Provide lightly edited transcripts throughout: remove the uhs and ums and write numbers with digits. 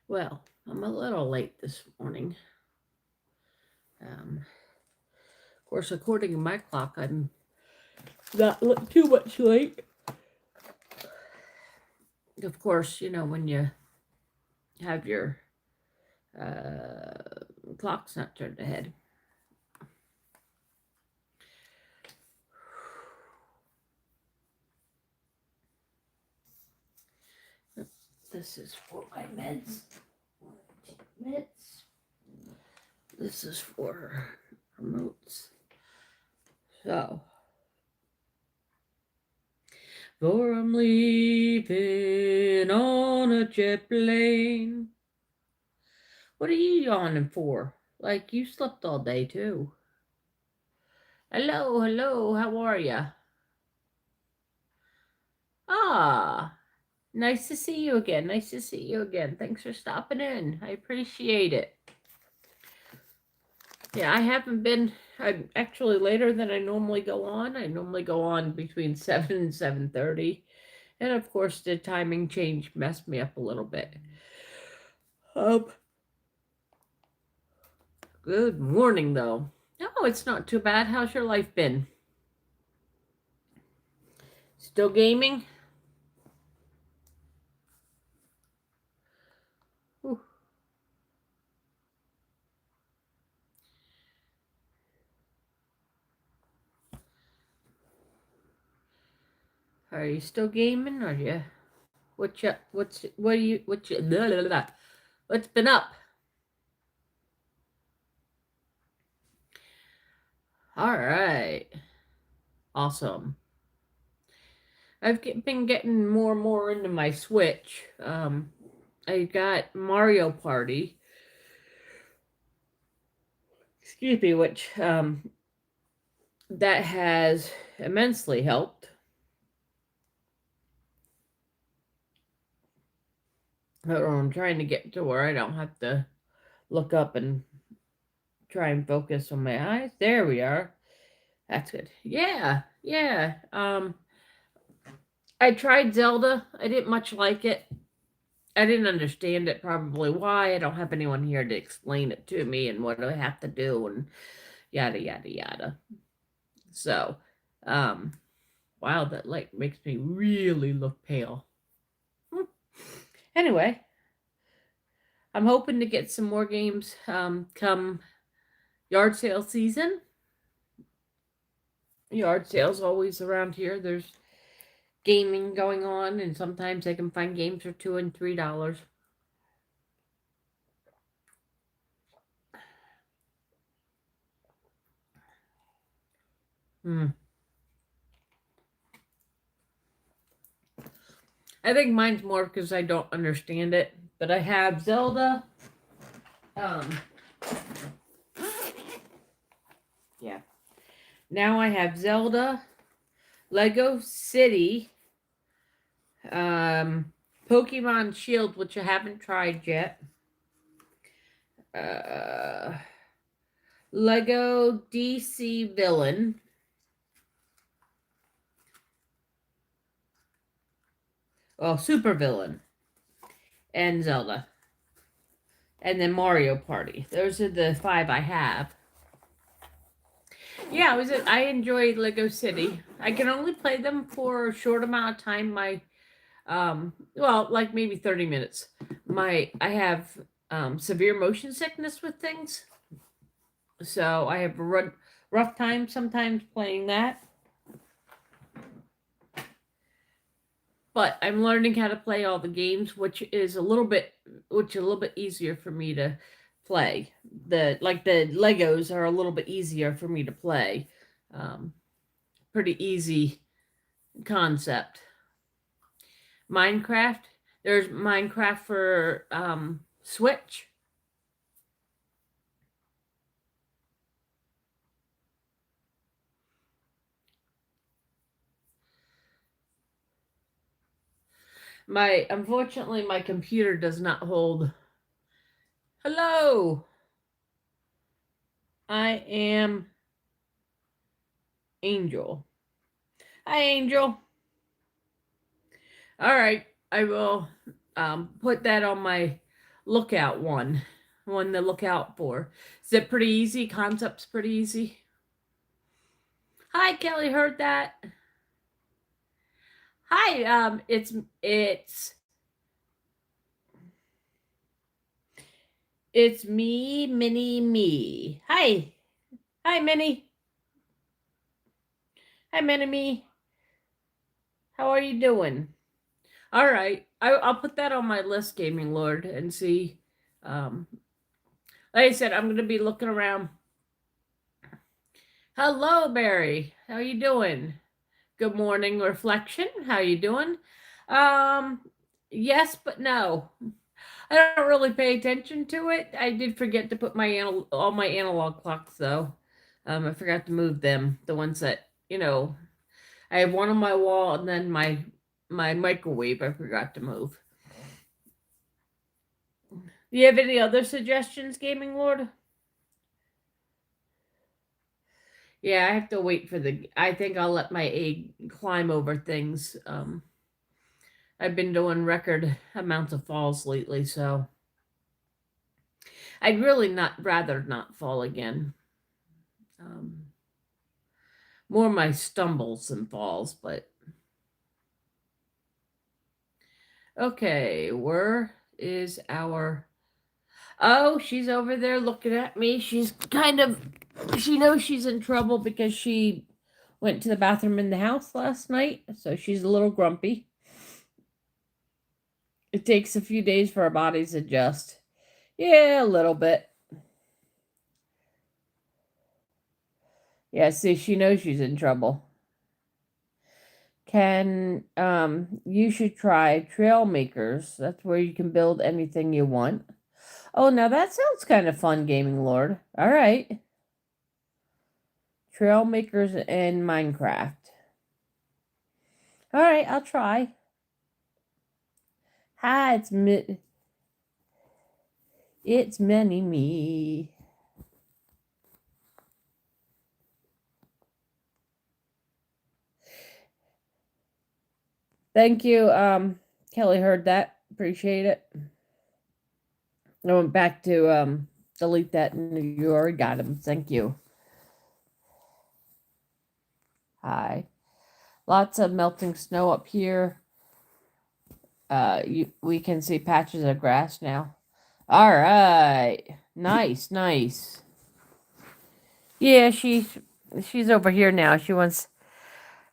Well, I'm a little late this morning. Of course, according to my clock, I'm not too much late. Of course, when you have your clock's not turned ahead. This is for my meds. Meds. This is for remotes. So, for I'm leaving on a jet plane. What are you yawning for? Like you slept all day too. Hello, hello, how are ya? Ah, nice to see you again. Nice to see you again. Thanks for stopping in. I appreciate it. Yeah, I haven't been. I'm actually later than I normally go on. I normally go on between 7 and 7:30. And of course, the timing change messed me up a little bit. Um, Good morning, though. No, it's not too bad. How's your life been? Still gaming? Ooh. Are you still gaming? Are you? Blah, blah, blah. What's been up? All right. Awesome. Been getting more and more into my Switch. I got Mario Party. Excuse me, which that has immensely helped. I'm trying to get to where I don't have to look up and try and focus on my eyes. There we are. That's good. Yeah, yeah. I tried Zelda. I didn't much like it. I didn't understand it probably why. I don't have anyone here to explain it to me and what do I have to do and yada yada yada. So, um wow, that light makes me really look pale. Anyway, I'm hoping to get some more games come yard sale season. Yard sales always around here. There's gaming going on, and sometimes I can find games for $2 and $3. Hmm. I think mine's more because I don't understand it, but I have Zelda. Um, yeah. Now I have Zelda, Lego City, um, Pokemon Shield, which I haven't tried yet. Uh, Lego DC Villain. Well, Super Villain and Zelda. And then Mario Party. Those are the 5 I have. Yeah, I enjoyed Lego City. I can only play them for a short amount of time. Well, like maybe 30 minutes. I have severe motion sickness with things. So I have a rough time sometimes playing that. But I'm learning how to play all the games, which is a little bit easier for me to play. The Legos are a little bit easier for me to play. Um, Pretty easy concept. Minecraft. There's Minecraft for Switch. My Unfortunately my computer does not hold. Hello. I am Angel. Hi Angel. All right. I will put that on my lookout one to look out for. Is it pretty easy? Concept's pretty easy. Hi, Kelly. Heard that? Hi. It's me, Minnie, me. Hi. Hi, Minnie. Hi, Minnie, me. How are you doing? All right. I'll put that on my list, Gaming Lord, and see. Um, like I said, I'm going to be looking around. Hello, Barry. How you doing? Good morning, reflection. How you doing? Um, yes, but no. I don't really pay attention to it. I did forget to put all my analog clocks though. I forgot to move them. The ones that I have one on my wall, and then my microwave I forgot to move. Do you have any other suggestions, Gaming Lord? Yeah, I have to wait for I think I'll let my egg climb over things. I've been doing record amounts of falls lately, so I'd really not rather not fall again. Um, More my stumbles than falls, but okay, where is our Oh, she's over there looking at me. She knows she's in trouble because she went to the bathroom in the house last night, so she's a little grumpy. It takes a few days for our bodies to adjust. Yeah, a little bit. Yeah, see, she knows she's in trouble. You should try Trail Makers. That's where you can build anything you want. Oh, now that sounds kind of fun, Gaming Lord. All right. Trail Makers in Minecraft. All right, I'll try. Hi, it's Minnie me. Thank you. Kelly heard that. Appreciate it. I went back to delete that and you already got him. Thank you. Hi. Lots of melting snow up here. We can see patches of grass now. All right. Nice, nice. Yeah, she's over here now. She wants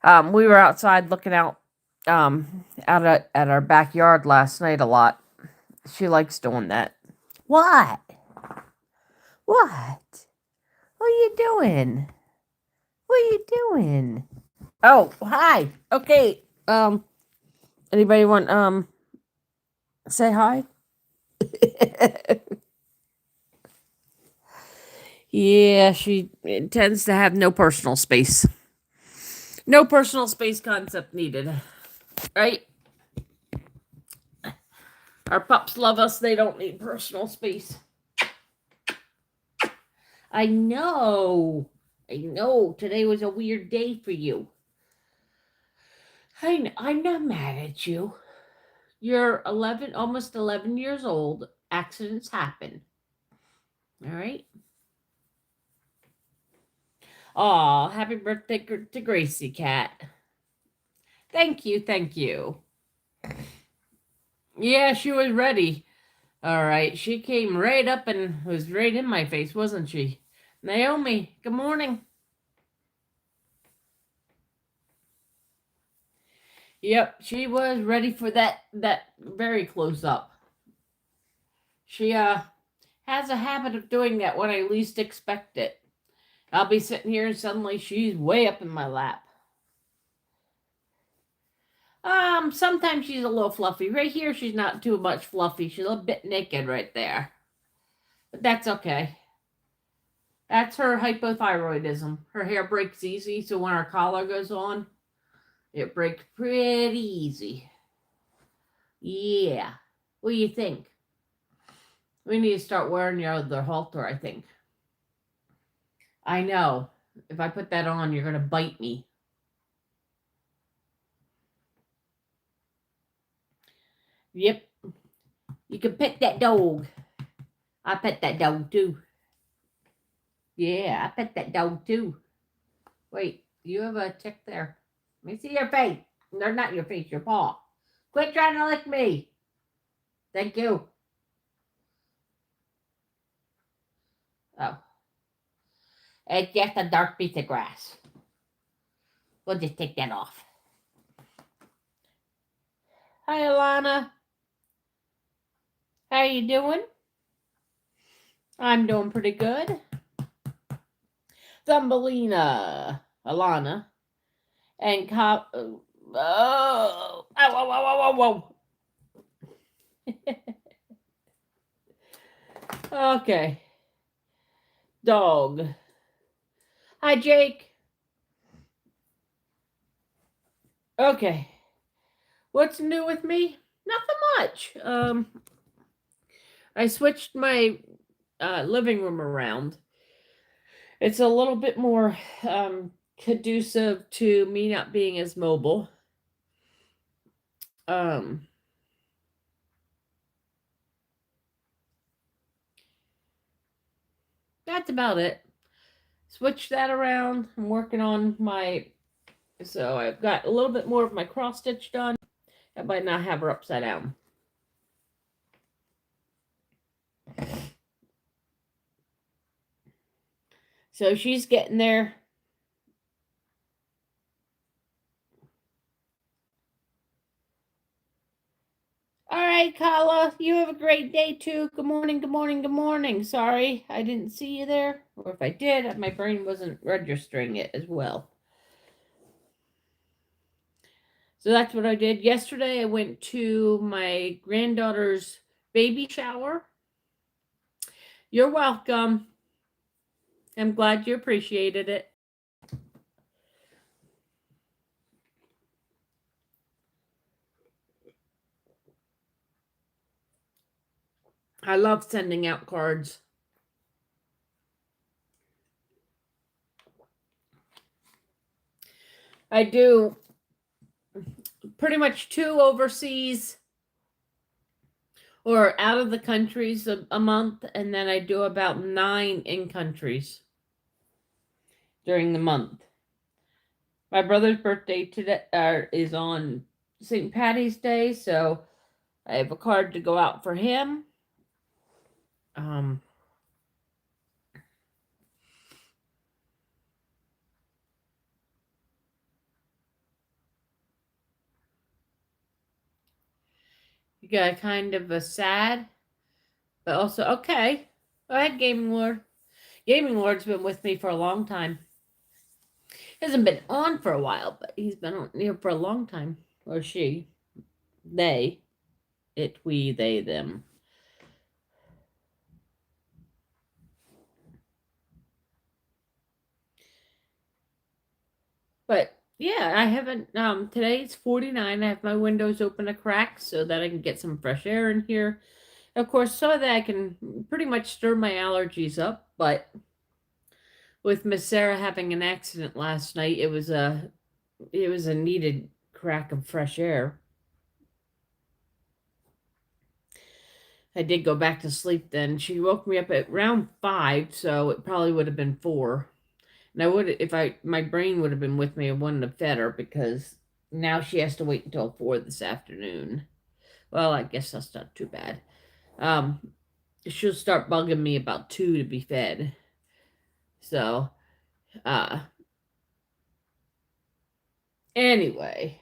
we were outside looking out at our backyard last night a lot. She likes doing that. What? What? What are you doing? What are you doing? Oh, hi. Okay. Anybody want say hi? Yeah, she tends to have no personal space. No personal space concept needed. Right? Our pups love us. They don't need personal space. I know. I know. Today was a weird day for you. I'm not mad at you. You're 11, almost 11 years old. Accidents happen. All right. Aw, happy birthday to Gracie Cat. Thank you. Thank you. Yeah, she was ready. All right. She came right up and was right in my face, wasn't she? Naomi, good morning. Yep, she was ready for that very close up. She has a habit of doing that when I least expect it. I'll be sitting here and suddenly she's way up in my lap. Sometimes she's a little fluffy. Right here she's not too much fluffy. She's a bit naked right there. But that's okay. That's her hypothyroidism. Her hair breaks easy, so when her collar goes on, it breaks pretty easy. Yeah. What do you think? We need to start wearing your other halter, I think. I know. If I put that on, you're going to bite me. Yep. You can pet that dog. I pet that dog too. Yeah, I pet that dog too. Wait, you have a tick there. Let me see your face. No, not your face, your paw. Quit trying to lick me. Thank you. Oh, it's just a dark piece of grass. We'll just take that off. Hi, Alana. How you doing? I'm doing pretty good. Thumbelina, Alana, and Cop. Oh, ow, ow, ow, ow, ow. Okay. Dog. Hi, Jake. Okay. What's new with me? Nothing much. I switched my living room around. It's a little bit more conducive to me not being as mobile. Um, that's about it. Switch that around. I'm working on my, so I've got a little bit more of my cross stitch done. I might not have her upside down. So she's getting there. All right, Kala, you have a great day too. Good morning, good morning, good morning. Sorry, I didn't see you there. Or if I did, my brain wasn't registering it as well. So that's what I did. Yesterday, I went to my granddaughter's baby shower. You're welcome. I'm glad you appreciated it. I love sending out cards. I do pretty much 2 overseas or out of the countries a month, and then I do about 9 in countries during the month. My brother's birthday today is on St. Patty's Day, so I have a card to go out for him. You got kind of a sad, but also okay. Go ahead, Gaming Lord. Gaming Lord's been with me for a long time. He hasn't been on for a while, but he's been on here for a long time. Or she. They. It, we, they, them. But yeah, I haven't today's 49. I have my windows open a crack so that I can get some fresh air in here. Of course, so that I can pretty much stir my allergies up, but with Miss Sarah having an accident last night, it was a needed crack of fresh air. I did go back to sleep then. She woke me up at around 5, so it probably would have been 4. And I would, if my brain would have been with me, I wouldn't have fed her because now she has to wait until 4 this afternoon. Well, I guess that's not too bad. She'll start bugging me about 2 to be fed. So, anyway,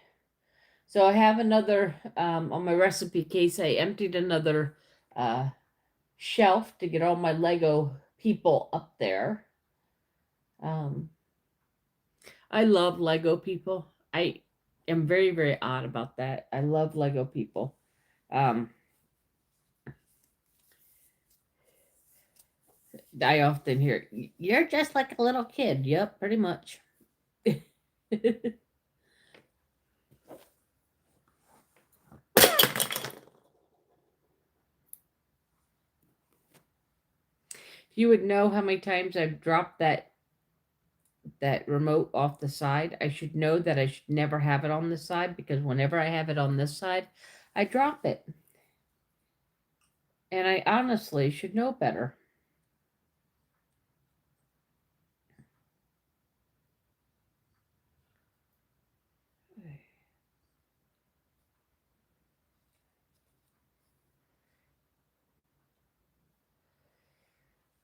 so I have another, on my recipe case, I emptied another shelf to get all my Lego people up there. I love Lego people. I am very, very odd about that. I love Lego people. I often hear, you're just like a little kid. Yep, pretty much. You would know how many times I've dropped that remote off the side. I should know that I should never have it on this side because whenever I have it on this side, I drop it. And I honestly should know better.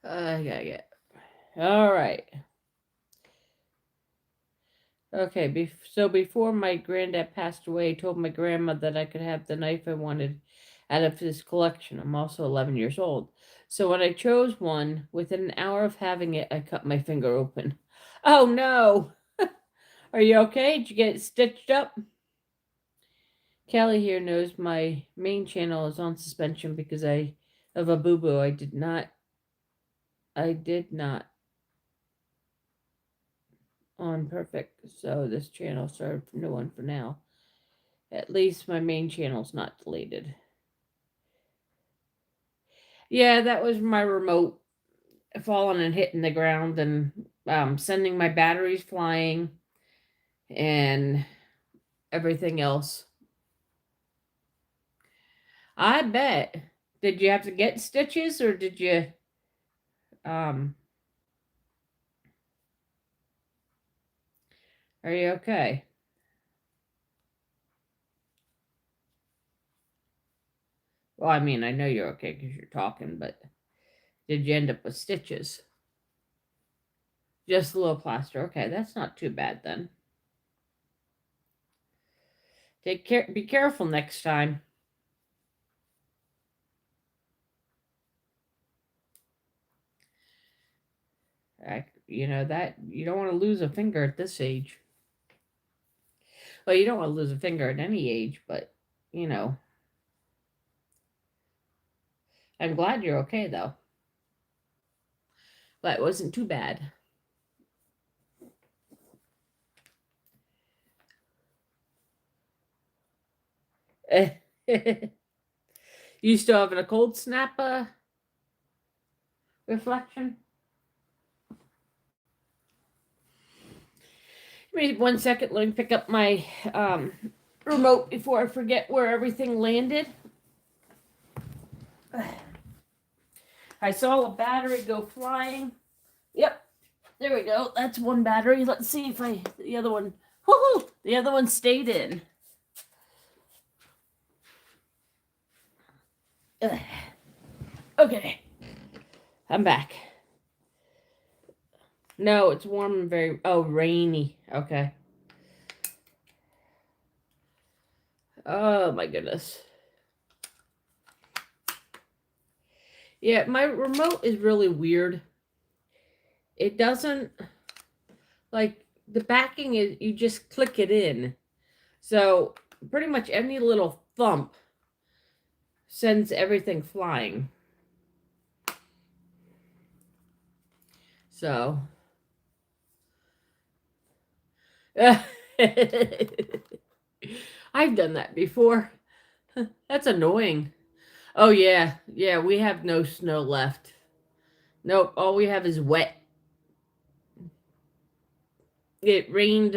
Yeah. All right. Okay. So before my granddad passed away, he told my grandma that I could have the knife I wanted out of his collection. I'm also 11 years old. So when I chose one, within an hour of having it, I cut my finger open. Oh no! Are you okay? Did you get it stitched up? Kelly here knows my main channel is on suspension because I of a boo boo. I did not on perfect. So this channel served no one for now. At least my main channel's not deleted. Yeah, that was my remote falling and hitting the ground and sending my batteries flying and everything else. I bet. Did you have to get stitches or did you um are you okay? Well, I mean, I know you're okay because you're talking, but did you end up with stitches? Just a little plaster. Okay, that's not too bad then. Take care. Be careful next time. You know that you don't want to lose a finger at this age. Well, you don't want to lose a finger at any age, but you know, I'm glad you're okay though. But it wasn't too bad. You still having a cold snap reflection? Wait 1 second. Let me pick up my remote before I forget where everything landed. I saw a battery go flying. Yep, there we go. That's one battery. Let's see if the other one. Woohoo! The other one stayed in. Ugh. Okay, I'm back. No, it's warm and very. Oh, rainy. Okay. Oh my goodness. Yeah, my remote is really weird. It doesn't like the backing is you just click it in. So pretty much any little thump sends everything flying. So I've done that before. That's annoying. Oh yeah. Yeah, we have no snow left. Nope, all we have is wet. It rained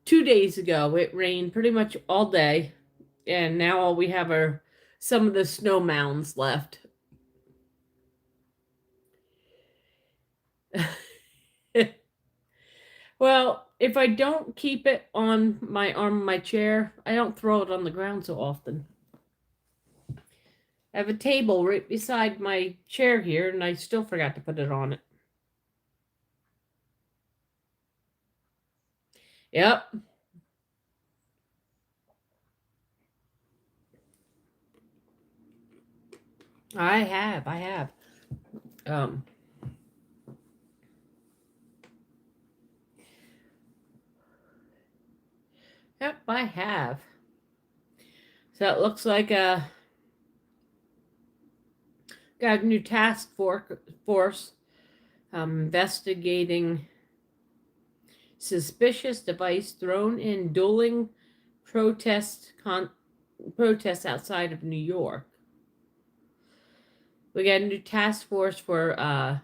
2 days ago. It rained pretty much all day, and now all we have are some of the snow mounds left. Well, if I don't keep it on my arm of my chair, I don't throw it on the ground so often. I have a table right beside my chair here, and I still forgot to put it on it. Yep, I have. I have. Um, yep, I have. So it looks like got a new force investigating suspicious device thrown in dueling protest protests outside of New York. We got a new task force for I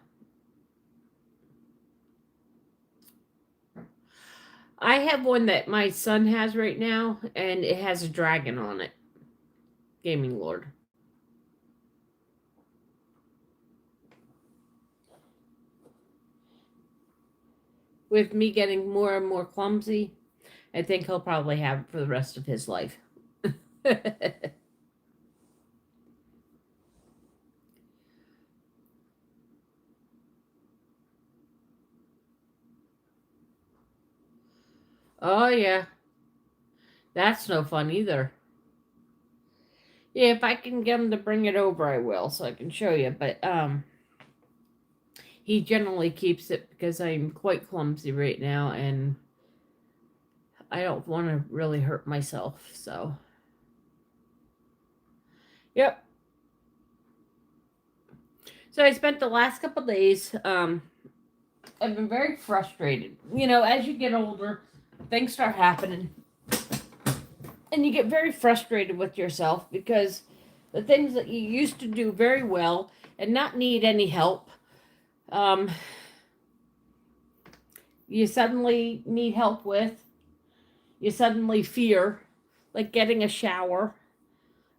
have one that my son has right now and it has a dragon on it. Gaming Lord. with me getting more and more clumsy, I think he'll probably have it for the rest of his life. Oh yeah, that's no fun either. Yeah, if I can get him to bring it over, I will, so I can show you. But he generally keeps it because I'm quite clumsy right now, and I don't want to really hurt myself. So, yep. So I spent the last couple days. I've been very frustrated. You know, as you get older, things start happening, and you get very frustrated with yourself because the things that you used to do very well and not need any help, um, you suddenly need help with. You suddenly fear, like getting a shower.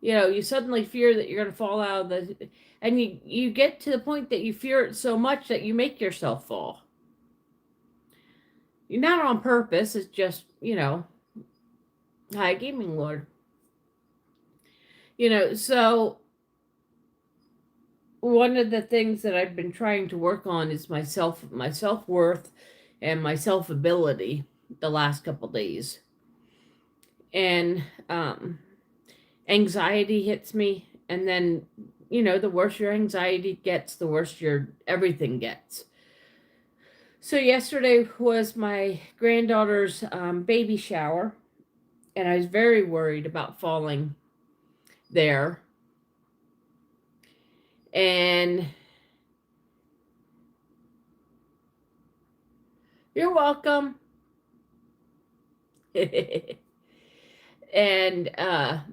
You know, you suddenly fear that you're going to fall out of the, and you get to the point that you fear it so much that you make yourself fall. You're not on purpose. It's just, hi, gaming lord. So one of the things that I've been trying to work on is my self worth, and my self ability. The last couple days, and anxiety hits me, and then the worse your anxiety gets, the worse your everything gets. So yesterday was my granddaughter's baby shower, and I was very worried about falling there. And you're welcome. And I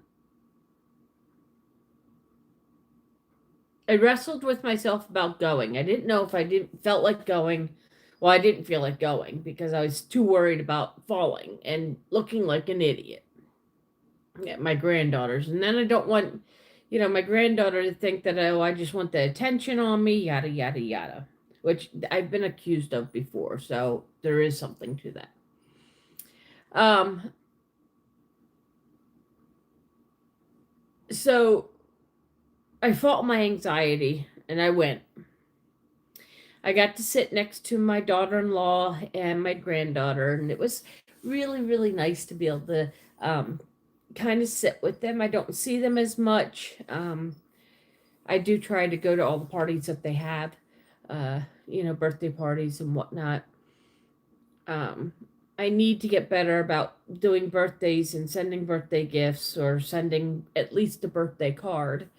wrestled with myself about going. I didn't know if I didn't felt like going. Well, I didn't feel like going because I was too worried about falling and looking like an idiot at my granddaughters. And then I don't want, my granddaughter to think that, oh, I just want the attention on me, yada yada yada, which I've been accused of before. So there is something to that. So I fought my anxiety and I went. I got to sit next to my daughter in law and my granddaughter, and it was really, really nice to be able to kind of sit with them. I don't see them as much. I do try to go to all the parties that they have, birthday parties and whatnot. Um, I need to get better about doing birthdays and sending birthday gifts or sending at least a birthday card.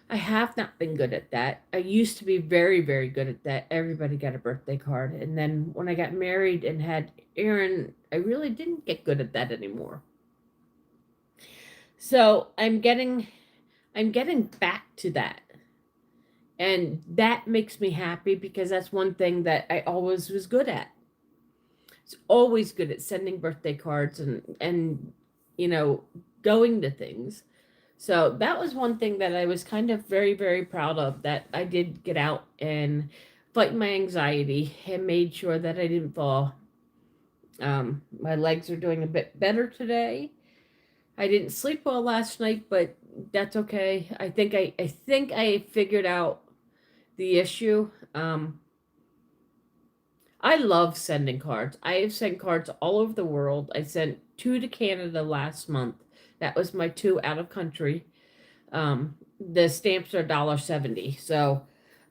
I have not been good at that. I used to be very, very good at that. Everybody got a birthday card. And then when I got married and had Aaron, I really didn't get good at that anymore. So I'm getting back to that. And that makes me happy because that's one thing that I always was good at. It's always good at sending birthday cards and you know, going to things. So that was one thing that I was kind of very, very proud of, that I did get out and fight my anxiety and made sure that I didn't fall. My legs are doing a bit better today. I didn't sleep well last night, but that's okay. I think I figured out the issue. I love sending cards. I have sent cards all over the world. I sent two to Canada last month. That was my two out of country. The stamps are $1.70. So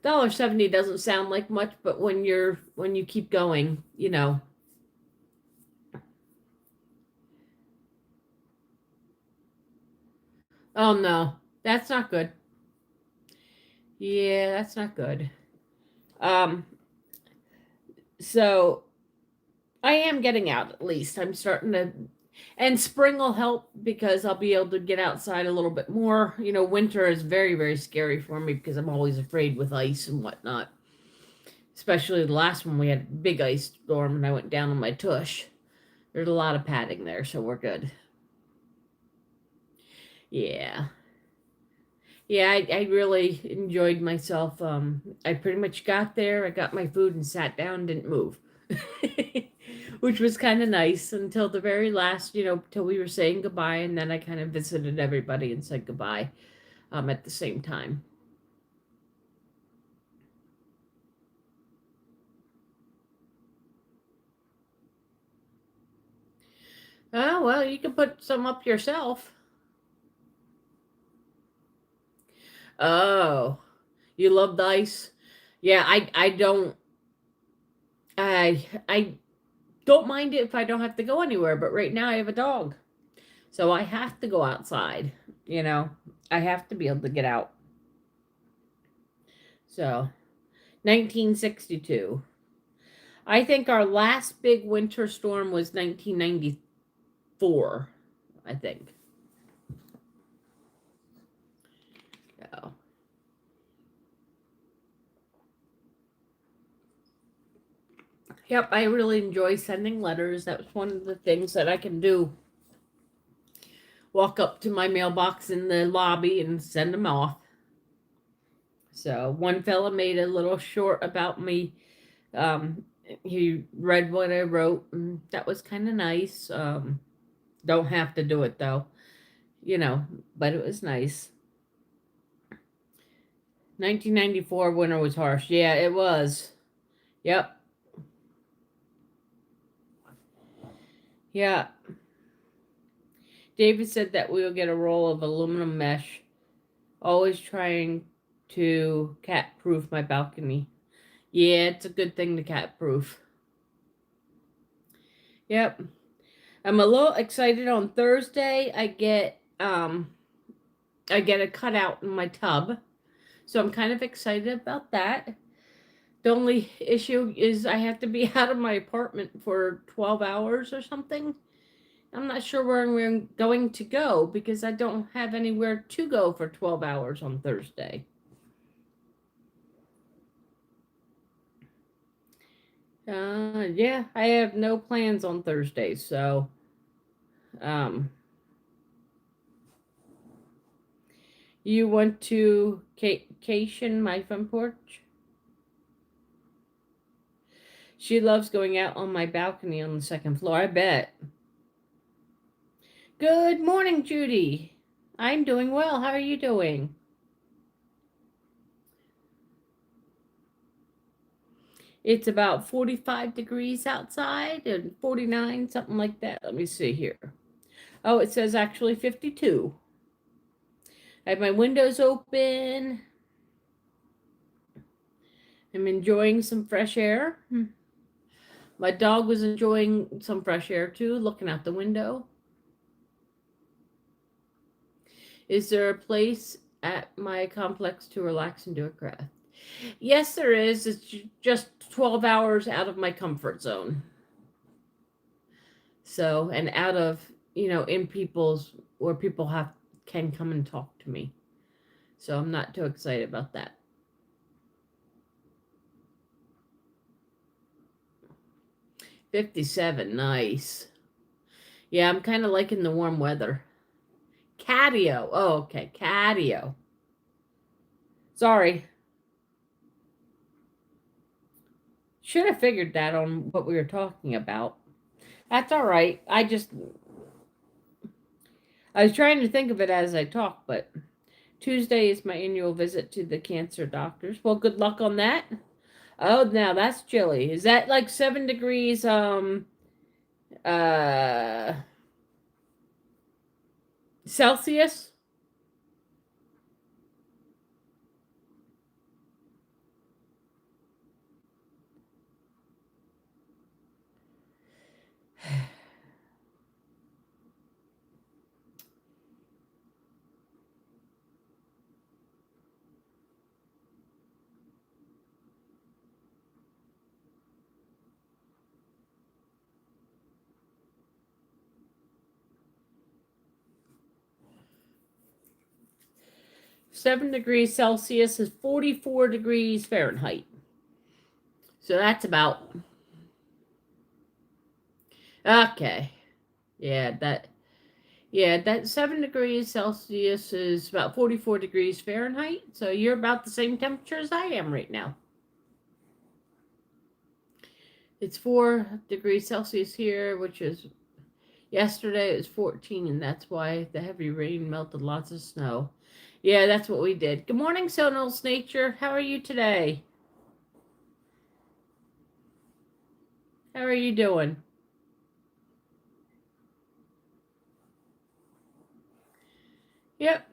$1.70 doesn't sound like much, but when you keep going, oh no, that's not good. Yeah, that's not good. Um, so I am getting out at least. I'm starting to, and spring will help because I'll be able to get outside a little bit more. Winter is very, very scary for me because I'm always afraid with ice and whatnot. Especially the last one, we had a big ice storm and I went down on my tush. There's a lot of padding there, so we're good. Yeah. Yeah, I really enjoyed myself. I pretty much got there, I got my food and sat down, didn't move. which was kind of nice until the very last, till we were saying goodbye, and then I kind of visited everybody and said goodbye at the same time. Oh, well, you can put some up yourself. Oh, you love dice? Yeah, I don't mind it if I don't have to go anywhere, but right now I have a dog. So I have to go outside, you know. I have to be able to get out. So, 1962. I think our last big winter storm was 1994, I think. So, yep, I really enjoy sending letters. That was one of the things that I can do. Walk up to my mailbox in the lobby and send them off. So, one fella made a little short about me. He read what I wrote, and that was kind of nice. Don't have to do it though, you know, but it was nice. 1994 winter was harsh. Yeah, it was. Yep. Yeah. David said that we'll get a roll of aluminum mesh. Always trying to cat proof my balcony. Yeah, it's a good thing to cat proof. Yep. I'm a little excited on Thursday. I get a cutout in my tub. So I'm kind of excited about that. The only issue is I have to be out of my apartment for 12 hours or something. I'm not sure where I'm going to go because I don't have anywhere to go for 12 hours on Thursday. Yeah, I have no plans on Thursday, so um, you want to cation my front porch? She loves going out on my balcony on the second floor, I bet. Good morning, Judy. I'm doing well. How are you doing? It's about 45 degrees outside and 49, something like that. Let me see here. Oh, it says actually 52. I have my windows open. I'm enjoying some fresh air. My dog was enjoying some fresh air too, looking out the window. Is there a place at my complex to relax and do a craft? Yes, there is. It's just 12 hours out of my comfort zone. So, and out of, in people's, where people can come and talk to me. So I'm not too excited about that. 57, nice. Yeah, I'm kind of liking the warm weather. Catio. Oh, okay. Catio. Sorry. Should have figured that on what we were talking about. That's all right. I was trying to think of it as I talk, but Tuesday is my annual visit to the cancer doctors. Well, good luck on that. Oh, now that's chilly. Is that like 7 degrees uh Celsius? Seven degrees Celsius is 44 degrees Fahrenheit. So that's about okay. Yeah, that 7 degrees Celsius is about 44 degrees Fahrenheit. So you're about the same temperature as I am right now. It's 4 degrees Celsius here, which is yesterday it was 14, and that's why the heavy rain melted lots of snow. Yeah, that's what we did. Good morning, Sonals Nature. How are you today? How are you doing? Yep.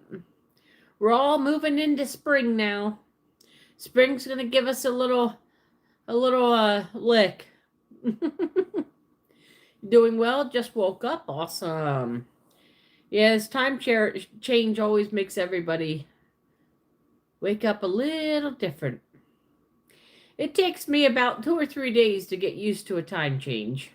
We're all moving into spring now. Spring's gonna give us a little lick. Doing well, just woke up. Awesome. Yeah, this change always makes everybody wake up a little different. It takes me about 2 or 3 days to get used to a time change.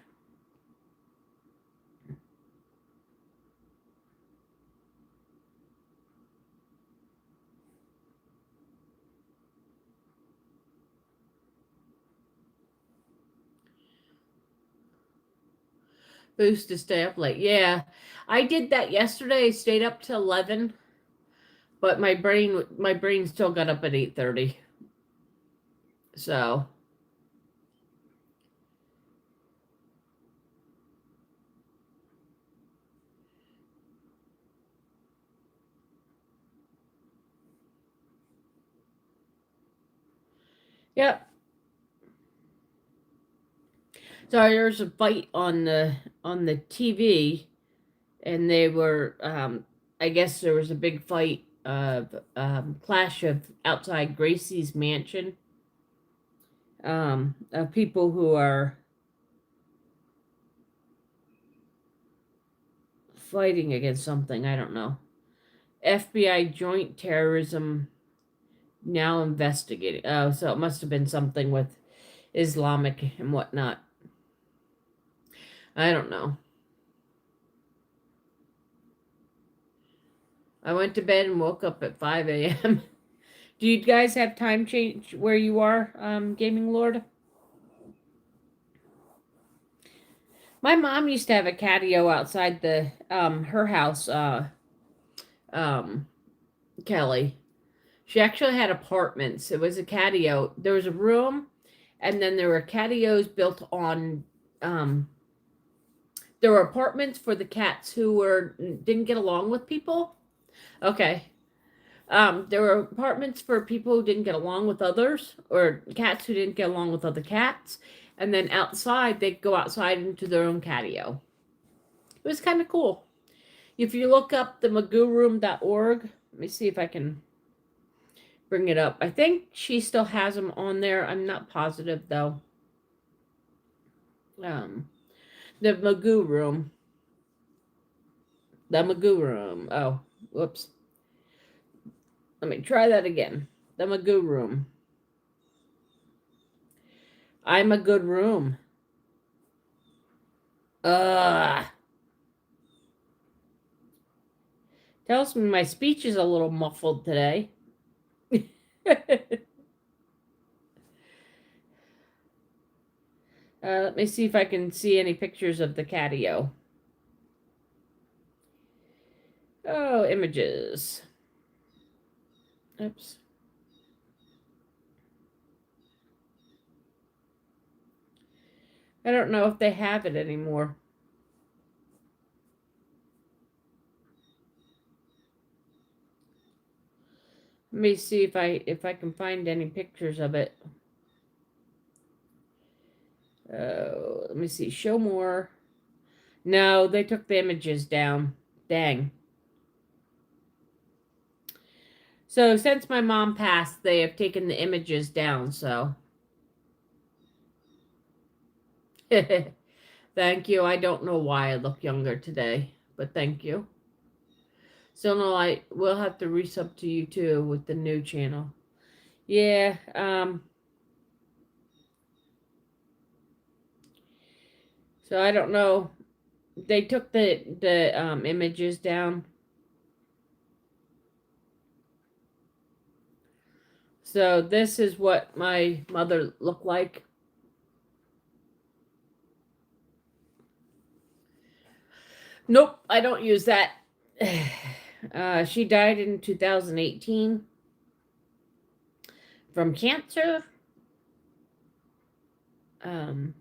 Boost to stay up late. Yeah, I did that yesterday. I stayed up till 11, but my brain still got up at 8:30. So, yep. So there's a fight on the TV, and they were I guess there was a big fight of clash of outside Gracie's mansion, of people who are fighting against something. I don't know. FBI joint terrorism now investigating. Oh, so it must have been something with Islamic and whatnot. I don't know. I went to bed and woke up at 5 a.m. Do you guys have time change where you are, Gaming Lord? My mom used to have a catio outside the her house, um, Kelly. She actually had apartments. It was a catio. There was a room, and then there were catios built on. Um, there were apartments for the cats who didn't get along with people. Okay. There were apartments for people who didn't get along with others, or cats who didn't get along with other cats. And then outside, they'd go outside into their own catio. It was kind of cool. If you look up the magooroom.org, let me see if I can bring it up. I think she still has them on there. I'm not positive though. Um, the Magoo Room. The Magoo Room. Oh, whoops. Let me try that again. The Magoo Room. I'm a good room. Ugh. Tells me my speech is a little muffled today. Let me see if I can see any pictures of the catio. Oh, images. Oops. I don't know if they have it anymore. Let me see if I can find any pictures of it. Let me see. Show more. No, they took the images down. Dang. So since my mom passed, they have taken the images down, so. Thank you. I don't know why I look younger today, but thank you. So no, I will have to resub to you too with the new channel. Yeah, so I don't know. They took the images down. So this is what my mother looked like. Nope, I don't use that. She died in 2018 from cancer. Um,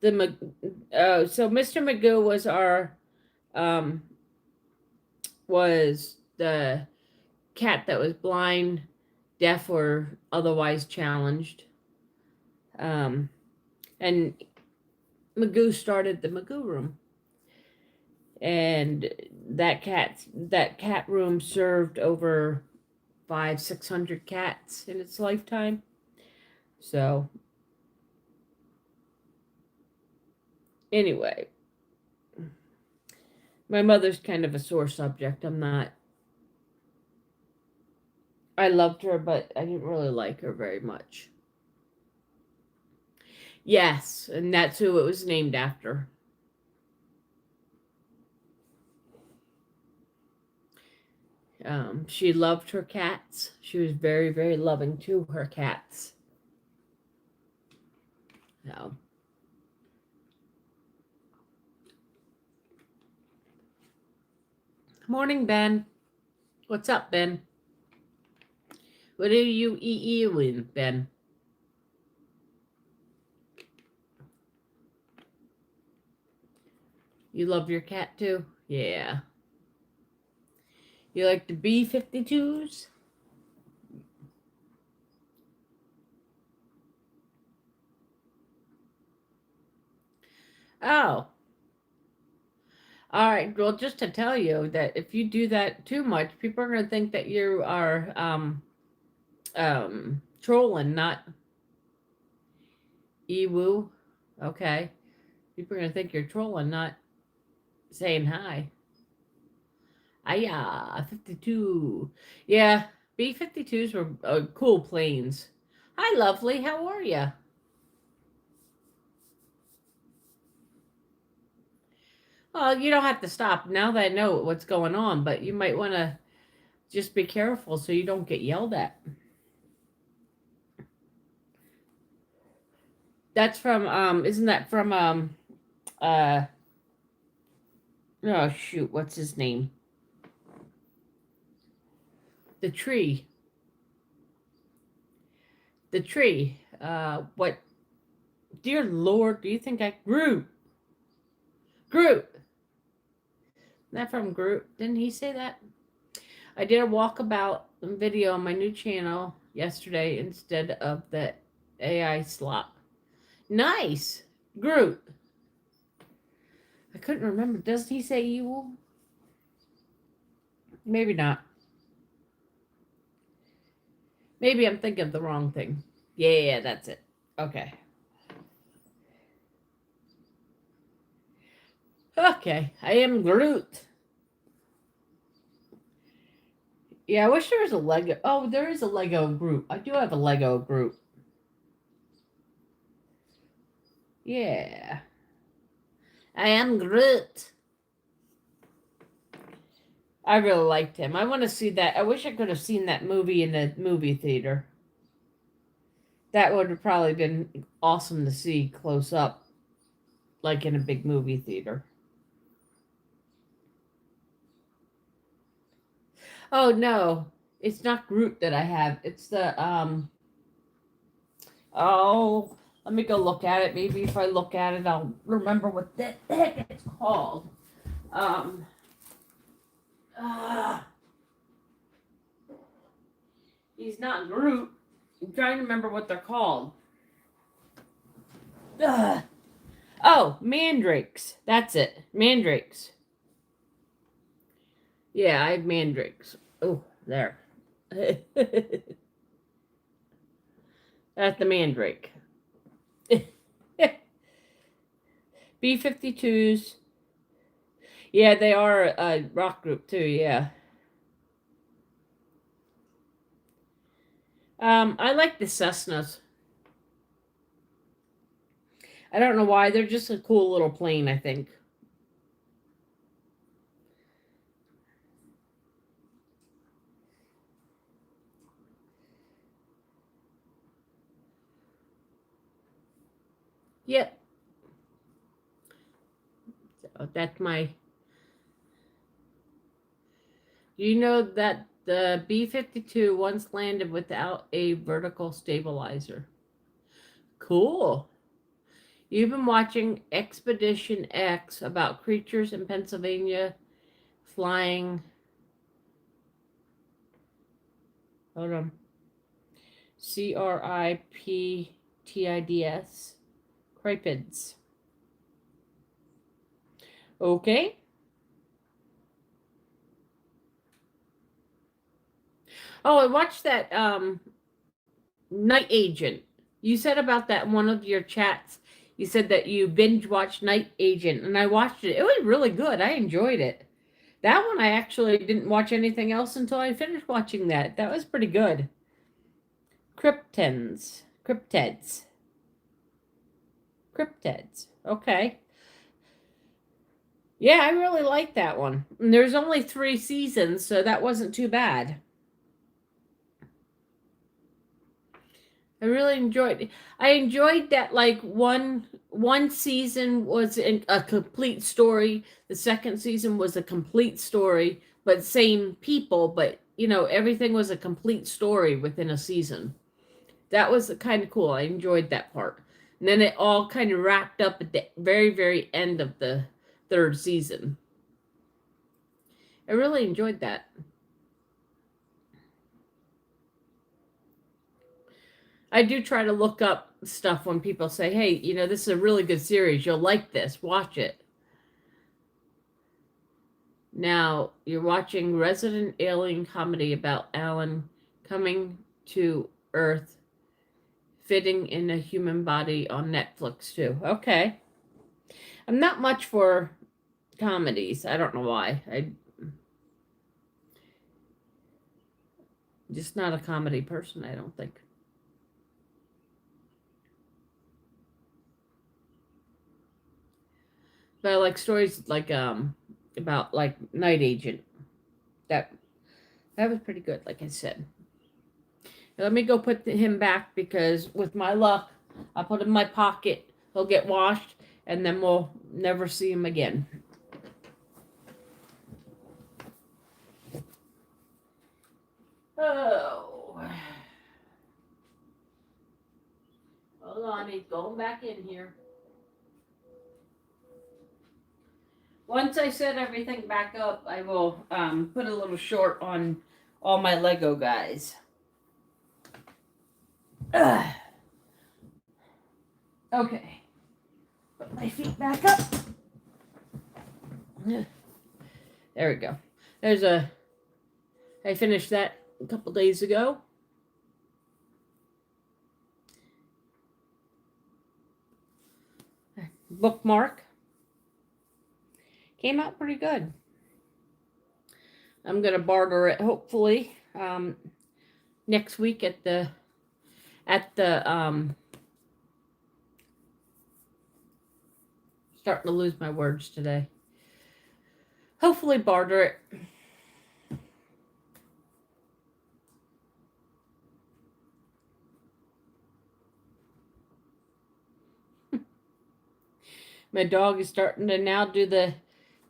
So Mr. Magoo was our um was the cat that was blind, deaf, or otherwise challenged. Um, and Magoo started the Magoo room, and that cat room served over 500-600 cats in its lifetime. So anyway, my mother's kind of a sore subject. I'm not. I loved her, but I didn't really like her very much. Yes, and that's who it was named after. She loved her cats. She was very, very loving to her cats. So, morning, Ben. What's up, Ben? What are you eating, Ben? You love your cat too? Yeah. You like the B-52s? Oh, all right. Well, just to tell you that if you do that too much, people are going to think that you are trolling, not Ewu. Okay. People are going to think you're trolling, not saying hi. Aya, 52. Yeah, B-52s were cool planes. Hi, lovely. How are you? Well, you don't have to stop now that I know what's going on, but you might want to just be careful so you don't get yelled at. That's from isn't that from uh oh shoot, what's his name? The tree. The tree. What dear Lord, do you think I Groot? Groot. That from Groot. Didn't he say that? I did a walkabout video on my new channel yesterday instead of the AI slop. Nice. Groot. I couldn't remember. Does he say evil? Maybe not. Maybe I'm thinking of the wrong thing. Yeah, that's it. Okay. Okay. I am Groot. Yeah, I wish there was a Lego. Oh, there is a Lego group. I do have a Lego group. Yeah. I am Groot. I really liked him. I want to see that. I wish I could have seen that movie in the movie theater. That would have probably been awesome to see close up, like in a big movie theater. Oh no, it's not Groot that I have. It's the Oh, let me go look at it. Maybe if I look at it, I'll remember what the heck it's called. Um, uh, he's not Groot. I'm trying to remember what they're called. Ugh. Oh, mandrakes. That's it. Mandrakes. Yeah, I have mandrakes. Oh, there. That's the mandrake. B-52s. Yeah, they are a rock group too, yeah. I like the Cessnas. I don't know why. They're just a cool little plane, I think. Yep. So that's my. You know that the B-52 once landed without a vertical stabilizer. Cool. You've been watching Expedition X about creatures in Pennsylvania flying. Hold on. CRIPTIDS. Cripids. Okay. Oh, I watched that Night Agent. You said about that in one of your chats. You said that you binge watched Night Agent, and I watched it. It was really good. I enjoyed it. That one I actually didn't watch anything else until I finished watching that. That was pretty good. Cryptids. Okay. Yeah, I really like that one. And there's only 3 seasons, so that wasn't too bad. I really enjoyed it. I enjoyed that like one season was a complete story. The second season was a complete story, but same people, but everything was a complete story within a season. That was kind of cool. I enjoyed that part. And then it all kind of wrapped up at the very, very end of the third season. I really enjoyed that. I do try to look up stuff when people say, hey, this is a really good series. You'll like this. Watch it. Now, you're watching Resident Alien comedy about Alan coming to Earth, fitting in a human body on Netflix, too. Okay. I'm not much for comedies. I don't know why. I'm just not a comedy person, I don't think. But I like stories like about like Night Agent. That was pretty good, like I said. Let me go put him back because with my luck, I'll put him in my pocket. He'll get washed, and then we'll never see him again. Oh. Hold on, he's going back in here. Once I set everything back up, I will put a little short on all my Lego guys. Ugh. Okay. Put my feet back up. There we go. I finished that a couple days ago. Bookmark. Came out pretty good. I'm gonna barter it hopefully next week at the starting to lose my words today. Hopefully barter it. My dog is starting to now do the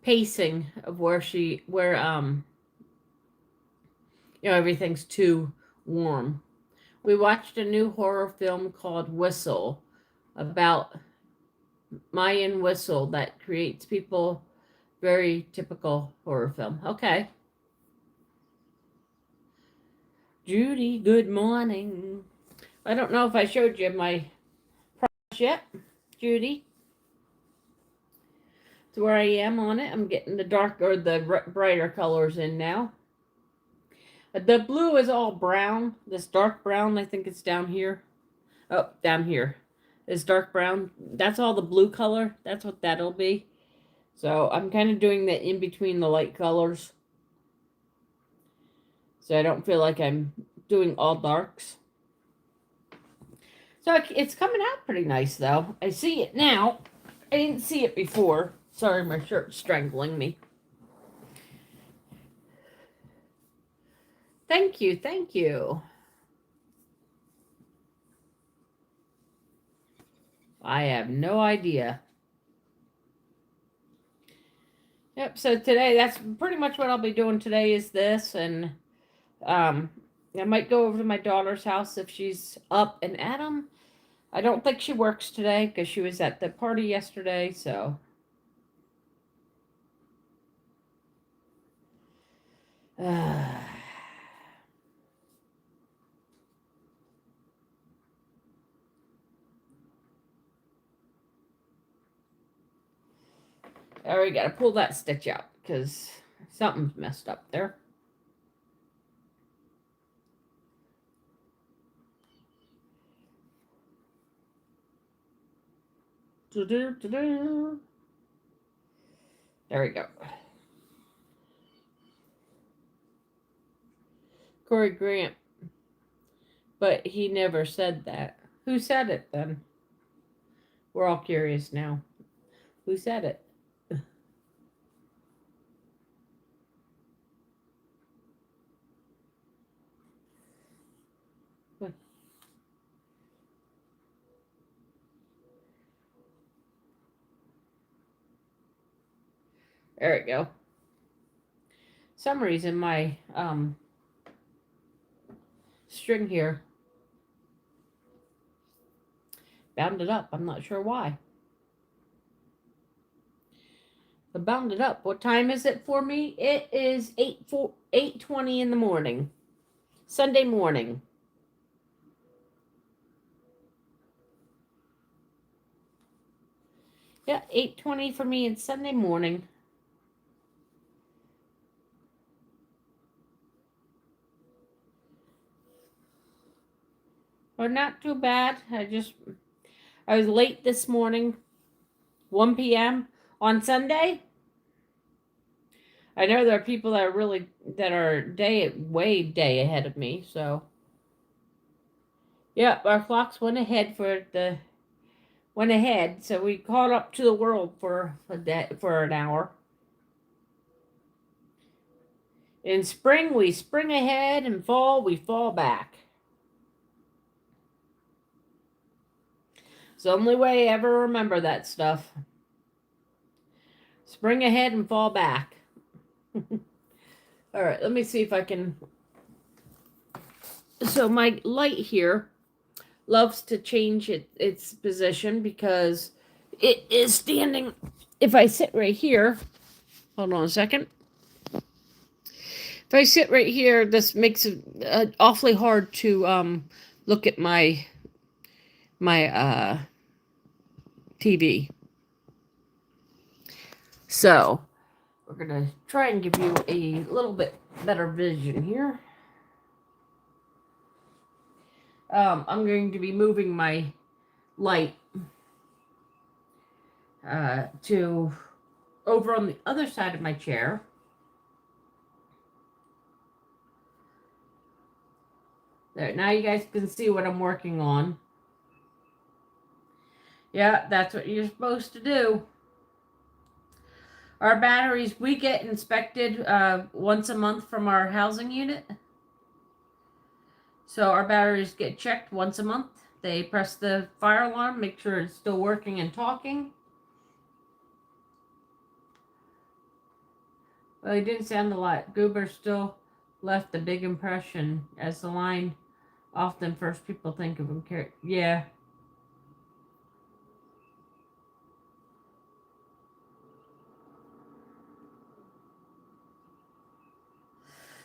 pacing of where everything's too warm. We watched a new horror film called Whistle about Mayan whistle that creates people. Very typical horror film. Okay. Judy, good morning. I don't know if I showed you my project yet, Judy. To where I am on it. I'm getting the brighter colors in now. The blue is all brown. This dark brown, I think it's down here. Oh, down here. This dark brown. That's all the blue color. That's what that'll be. So I'm kind of doing that in between the light colors. So I don't feel like I'm doing all darks. So it's coming out pretty nice though. I see it now. I didn't see it before. Sorry, my shirt's strangling me. Thank you, thank you. I have no idea. Yep, so today, that's pretty much what I'll be doing today is this, and I might go over to my daughter's house if she's up, and Adam, I don't think she works today because she was at the party yesterday, so. There we gotta pull that stitch out because something's messed up there. There we go. Corey Grant. But he never said that. Who said it then? We're all curious now. Who said it? There we go. Some reason my string here bounded up. I'm not sure why. But bounded up. What time is it for me? It is 8:20 in the morning. Sunday morning. Yeah, 8:20 for me. It's Sunday morning. Well, not too bad. I was late this morning, 1 p.m. on Sunday. I know there are people that are way day ahead of me. So, yeah, our clocks went ahead so we caught up to the world for an hour. In spring, we spring ahead, and fall, we fall back. It's the only way I ever remember that stuff. Spring ahead and fall back. All right, let me see if I can. So my light here loves to change its position because it is standing. If I sit right here, hold on a second. If I sit right here, this makes it awfully hard to look at my TV. So we're gonna try and give you a little bit better vision here. I'm going to be moving my light to over on the other side of my chair. There, now you guys can see what I'm working on. Yeah, that's what you're supposed to do. Our batteries, we get inspected once a month from our housing unit. So our batteries get checked once a month. They press the fire alarm, make sure it's still working and talking. Well, he didn't sound a lot. Goober still left a big impression as the line often first people think of him. Yeah.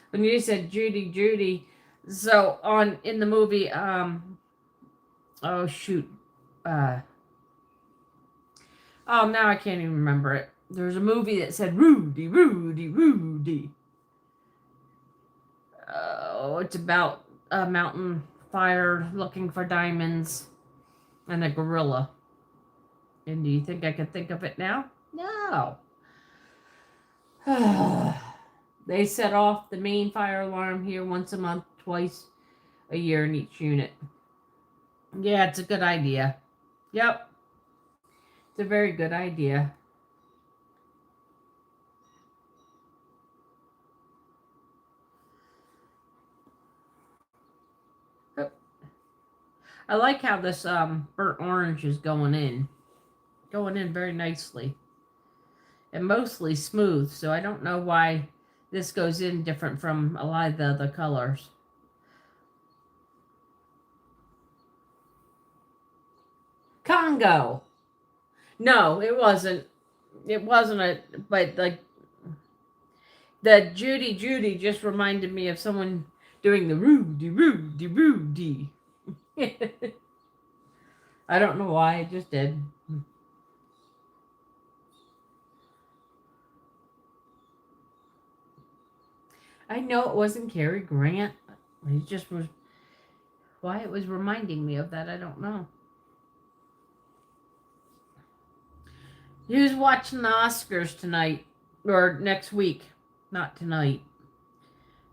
When you said Judy, so in the movie, oh shoot, now I can't even remember it. There's a movie that said Rudy. Oh, it's about a mountain fire looking for diamonds and a gorilla. And do you think I could think of it now? No. They set off the main fire alarm here once a month, twice a year in each unit. Yeah, it's a good idea. Yep. It's a very good idea. I like how this burnt orange is going in very nicely and mostly smooth, so I don't know why this goes in different from a lot of the other colors. Congo. No, it wasn't. It wasn't a. But like the Judy just reminded me of someone doing the Rudy. I don't know why. It just did. I know it wasn't Cary Grant. It just was. Why it was reminding me of that, I don't know. Who's watching the Oscars tonight? Or next week? Not tonight.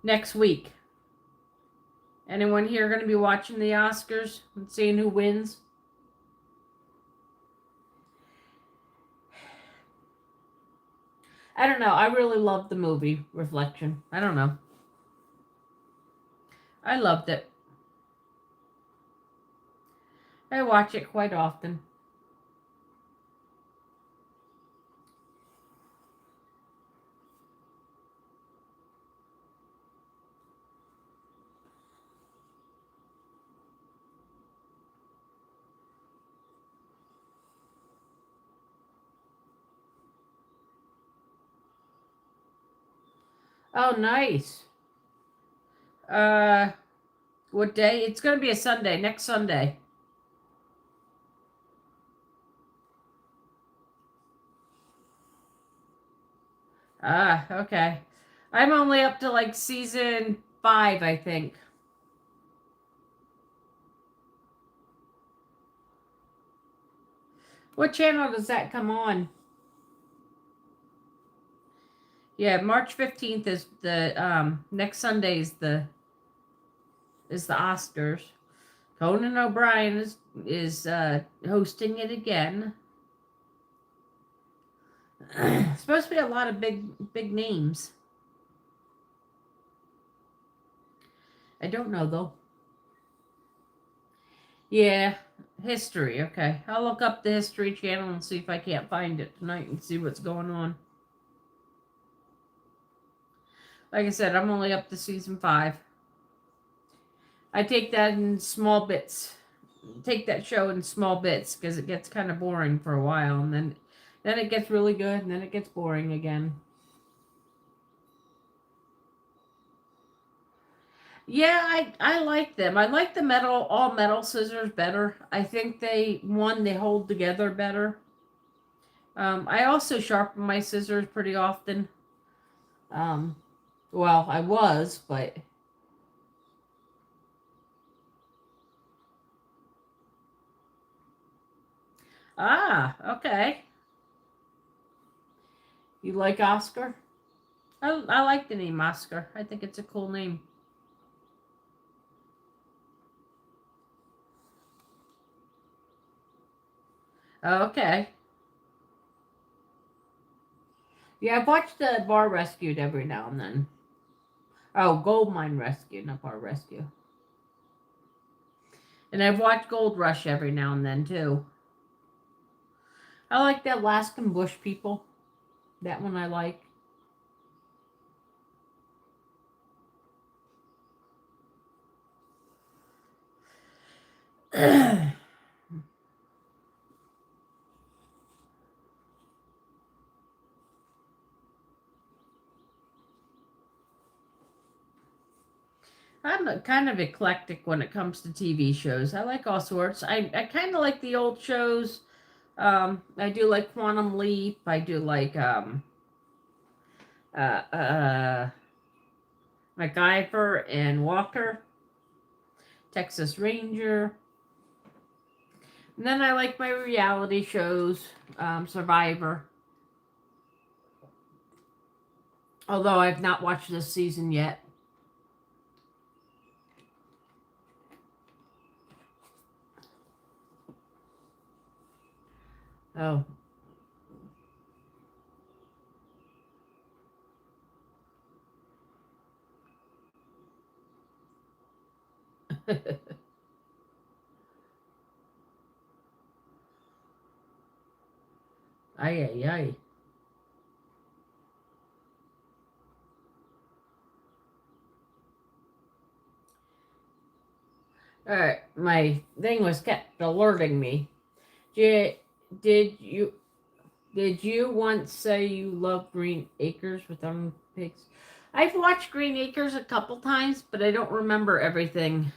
Next week. Anyone here going to be watching the Oscars and seeing who wins? I don't know. I really loved the movie Reflection. I don't know. I loved it. I watch it quite often. Oh, nice. Uh, what day? It's going to be a Sunday, next Sunday. Ah, okay. I'm only up to like season 5, I think. What channel does that come on? Yeah, March 15th is the next Sunday is the Oscars. Conan O'Brien is hosting it again. Supposed to be a lot of big names. I don't know though. Yeah, history. Okay, I'll look up the History Channel and see if I can't find it tonight and see what's going on. Like I said, I'm only up to season 5. I take that in small bits. Take that show in small bits because it gets kind of boring for a while, and then it gets really good, and then it gets boring again. Yeah, I like them. I like the all metal scissors better. I think they hold together better. I also sharpen my scissors pretty often. Um, well, I was, but okay. You like Oscar? I like the name Oscar. I think it's a cool name. Okay. Yeah, I've watched the Bar Rescued every now and then. Oh, Gold Mine Rescue, not Bar Rescue. And I've watched Gold Rush every now and then too. I like the Alaskan Bush People. That one I like. I'm kind of eclectic when it comes to TV shows. I like all sorts. I kind of like the old shows. I do like Quantum Leap. I do like uh, uh, MacGyver and Walker, Texas Ranger. And then I like my reality shows, Survivor. Although I've not watched this season yet. Oh. Ay, ay, ay. All right, my thing was kept alerting me. Did, did you did you once say you love Green Acres with pigs? I've watched Green Acres a couple times, but I don't remember everything.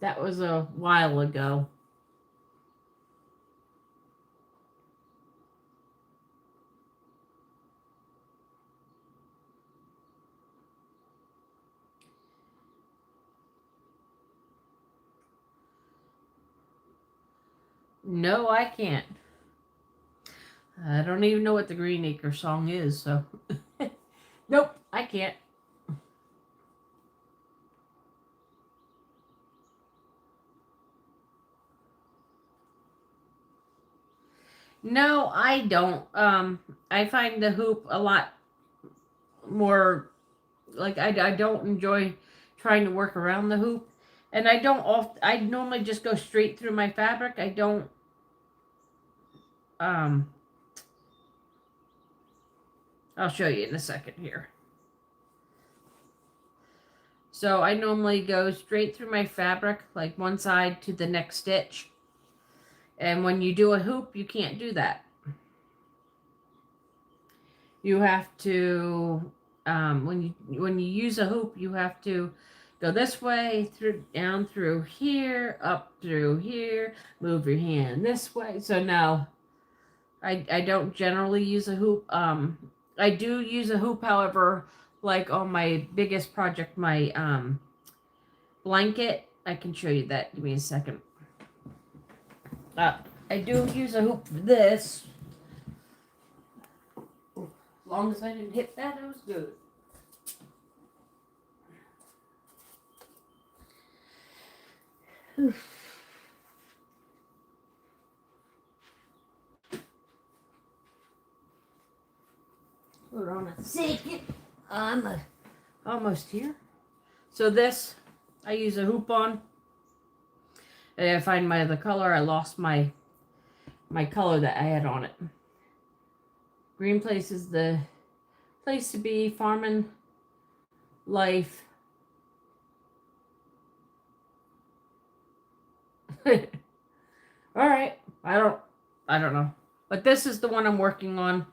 That was a while ago. No, I can't. I don't even know what the Green Acre song is, so. Nope, I can't. No, I don't. I find the hoop a lot more like I don't enjoy trying to work around the hoop, and I normally just go straight through my fabric. I don't um I'll show you in a second here. So I normally go straight through my fabric, like one side to the next stitch. And when you do a hoop, you can't do that. You have to when you use a hoop, you have to go this way, through, down through here, up through here, move your hand this way. So no, I don't generally use a hoop. I do use a hoop, however, like on my biggest project, my blanket. I can show you that. Give me a second. I do use a hoop for this. As long as I didn't hit that, it was good. Hold on a second. I'm almost here. So this, I use a hoop on. And I find my other color. I lost my color that I had on it. Green Place is the place to be. Farming life. All right. I don't know. But this is the one I'm working on.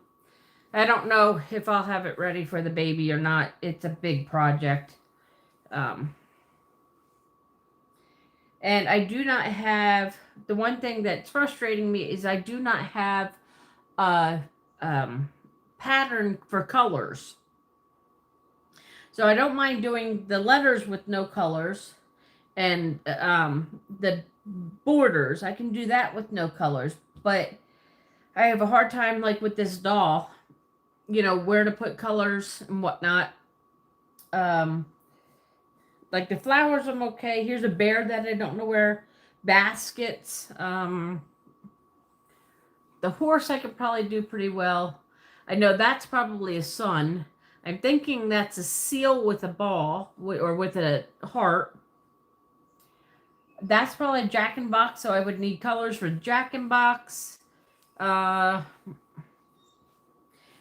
I don't know if I'll have it ready for the baby or not. It's a big project. And I do not have, the one thing that's frustrating me is I do not have a pattern for colors. So I don't mind doing the letters with no colors and the borders. I can do that with no colors. But I have a hard time, like with this doll, where to put colors and whatnot. Like the flowers, I'm okay. Here's a bear that I don't know where. Baskets. The horse I could probably do pretty well. I know that's probably a sun. I'm thinking that's a seal with a ball or with a heart. That's probably a Jack in Box, so I would need colors for Jack in Box. And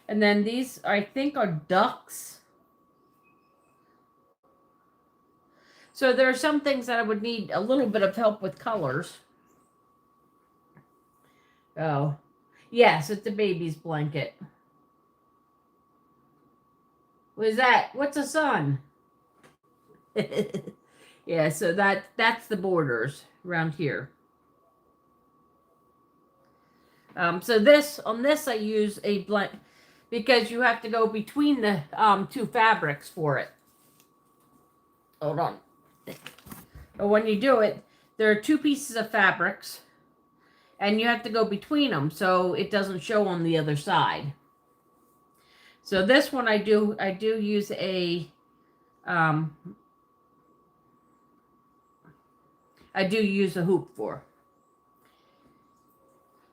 then these, I think, are ducks. So there are some things that I would need a little bit of help with colors. Oh, yes, it's a baby's blanket. What is that? What's a sun? Yeah, so that's the borders around here. So on this I use a blank because you have to go between the two fabrics for it. Hold on. But when you do it, there are two pieces of fabrics, and you have to go between them so it doesn't show on the other side. So this one I do use a I do use a hoop for.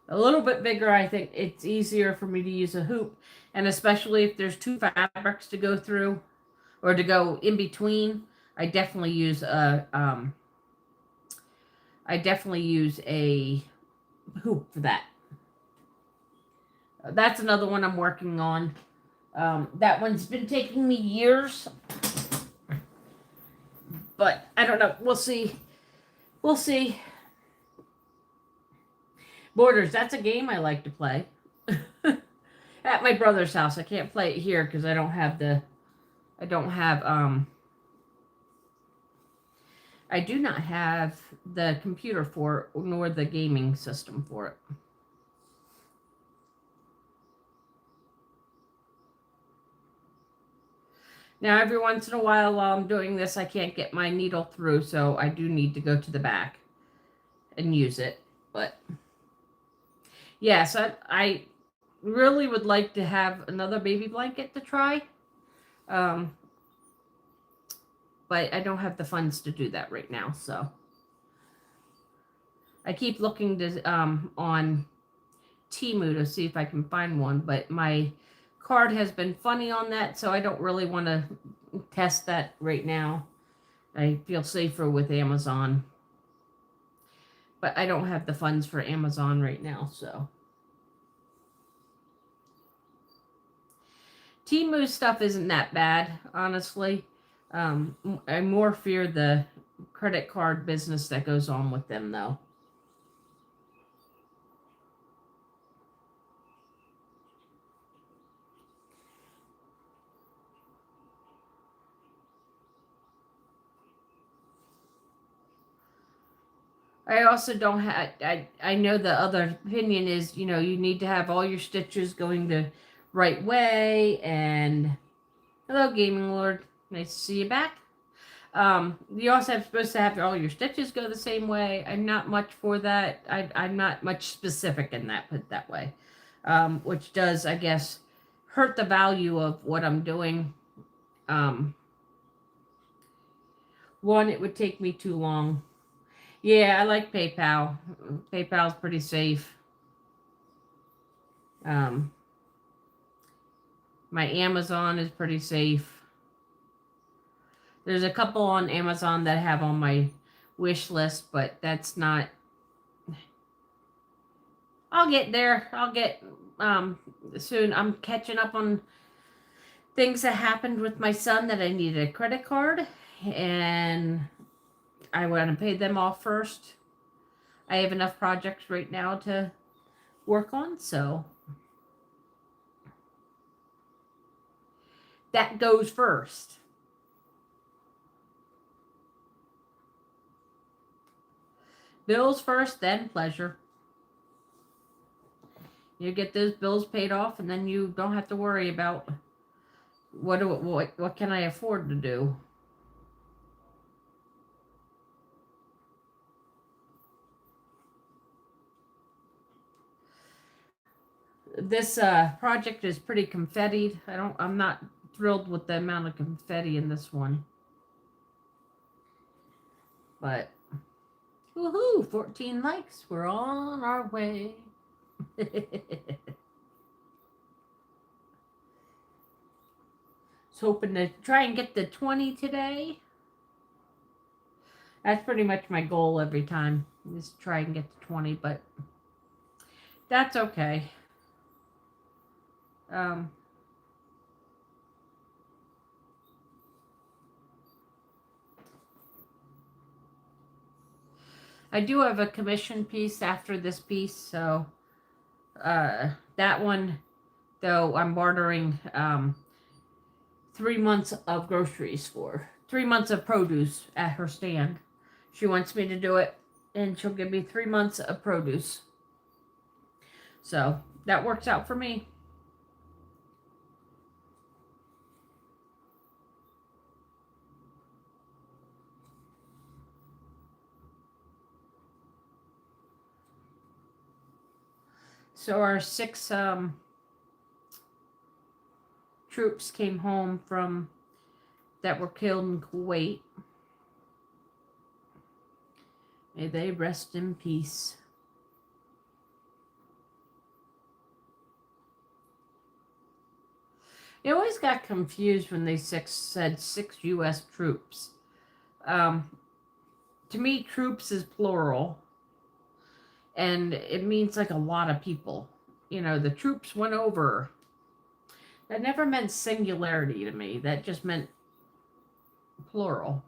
A little bit bigger, I think it's easier for me to use a hoop, and especially if there's two fabrics to go through or to go in between, I definitely use a hoop for that. That's another one I'm working on. That one's been taking me years, but I don't know. We'll see. We'll see. Borders, that's a game I like to play. At my brother's house. I can't play it here because I don't have I do not have the computer for it, nor the gaming system for it. Now, every once in a while I'm doing this, I can't get my needle through, so I do need to go to the back and use it. But, yes, I really would like to have another baby blanket to try. Um, but I don't have the funds to do that right now, so. I keep looking to on Temu to see if I can find one, but my card has been funny on that, so I don't really want to test that right now. I feel safer with Amazon, but I don't have the funds for Amazon right now, so. Temu stuff isn't that bad, honestly. I more fear the credit card business that goes on with them, though. I also don't have, I know the other opinion is, you need to have all your stitches going the right way. And hello, Gaming Lord. Nice to see you back. You also have supposed to have all your stitches go the same way. I'm not much for that. I'm not much specific in that, put it that way. Which does, I guess, hurt the value of what I'm doing. One, it would take me too long. Yeah, I like PayPal. PayPal's pretty safe. My Amazon is pretty safe. There's a couple on Amazon that I have on my wish list, but that's not. I'll get there. I'll get soon. I'm catching up on things that happened with my son that I needed a credit card, and I want to pay them off first. I have enough projects right now to work on, so that goes first. Bills first, then pleasure. You get those bills paid off, and then you don't have to worry about what can I afford to do. This project is pretty confettied. I'm not thrilled with the amount of confetti in this one. But woohoo, 14 likes. We're on our way. So hoping to try and get the 20 today. That's pretty much my goal every time, is to try and get to 20, but that's okay. I do have a commission piece after this piece, so that one, though, I'm bartering 3 months of groceries for 3 months of produce at her stand. She wants me to do it, and she'll give me 3 months of produce. So that works out for me. So our 6 troops came home from that were killed in Kuwait. May they rest in peace. I always got confused when they said 6 U.S. troops. To me, troops is plural. And it means like a lot of people. The troops went over. That never meant singularity to me. That just meant plural.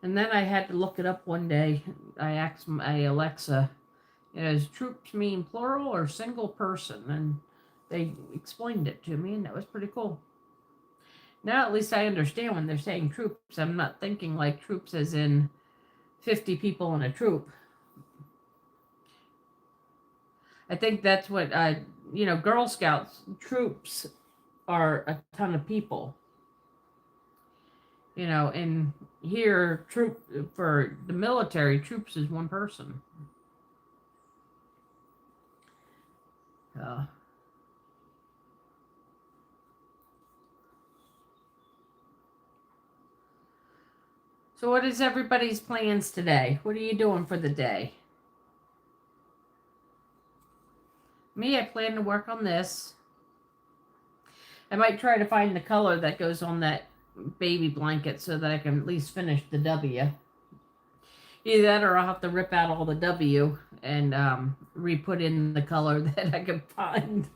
And then I had to look it up one day. I asked my Alexa, does troops mean plural or single person? And they explained it to me, and that was pretty cool. Now at least I understand when they're saying troops. I'm not thinking like troops as in 50 people in a troop. I think that's what, Girl Scouts troops are a ton of people. And here, troop for the military, troops is one person. Uh, so what is everybody's plans today? What are you doing for the day? Me, I plan to work on this. I might try to find the color that goes on that baby blanket so that I can at least finish the W. Either that or I'll have to rip out all the W and re-put in the color that I can find.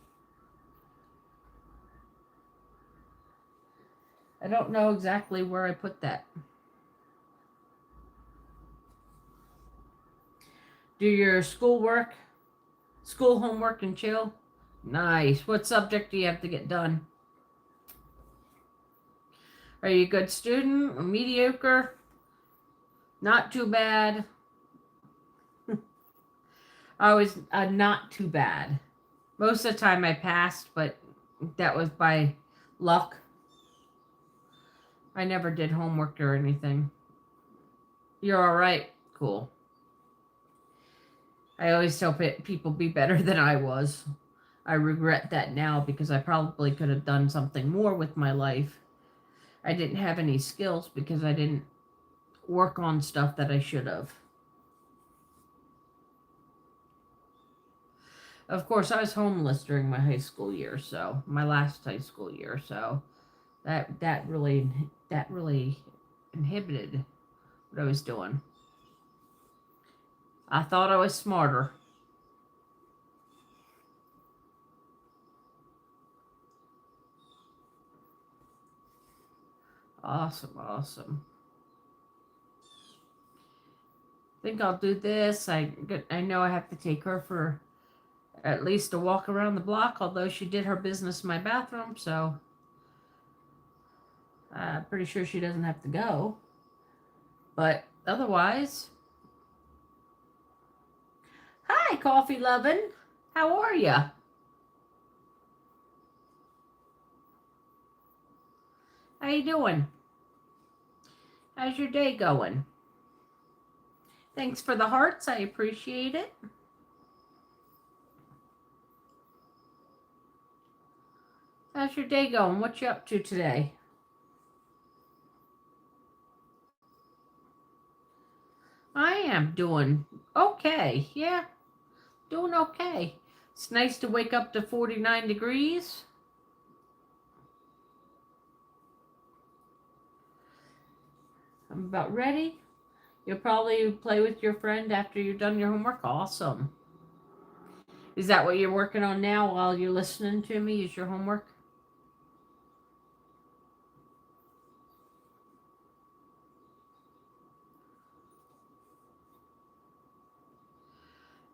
I don't know exactly where I put that. Do your school homework and chill? Nice. What subject do you have to get done? Are you a good student or mediocre? Not too bad. I was not too bad. Most of the time I passed, but that was by luck. I never did homework or anything. You're all right. Cool. I always tell people be better than I was. I regret that now because I probably could have done something more with my life. I didn't have any skills because I didn't work on stuff that I should have. Of course, I was homeless during my high school year, so my last high school year, so that really inhibited what I was doing. I thought I was smarter. Awesome. I think I'll do this. I know I have to take her for at least a walk around the block, although she did her business in my bathroom, so I'm pretty sure she doesn't have to go. But otherwise, hi, coffee lovin'. How are ya? How you doing? How's your day going? Thanks for the hearts. I appreciate it. How's your day going? What you up to today? I am doing okay. Yeah, doing okay. It's nice to wake up to 49 degrees. I'm about ready. You'll probably play with your friend after you've done your homework. Awesome. Is that what you're working on now while you're listening to me? Is your homework?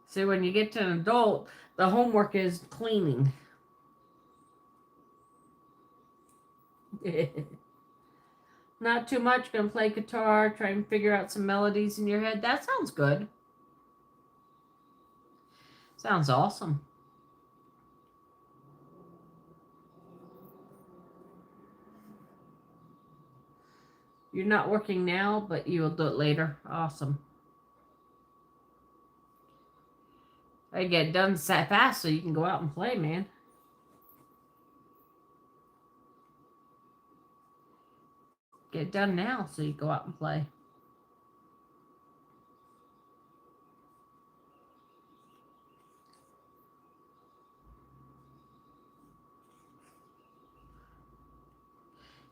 So when you get to an adult, the homework is cleaning. Not too much. Gonna play guitar, try and figure out some melodies in your head. That sounds good. Sounds awesome. You're not working now, but you will do it later. Awesome. I get done fast so you can go out and play, man. Get done now so you go out and play.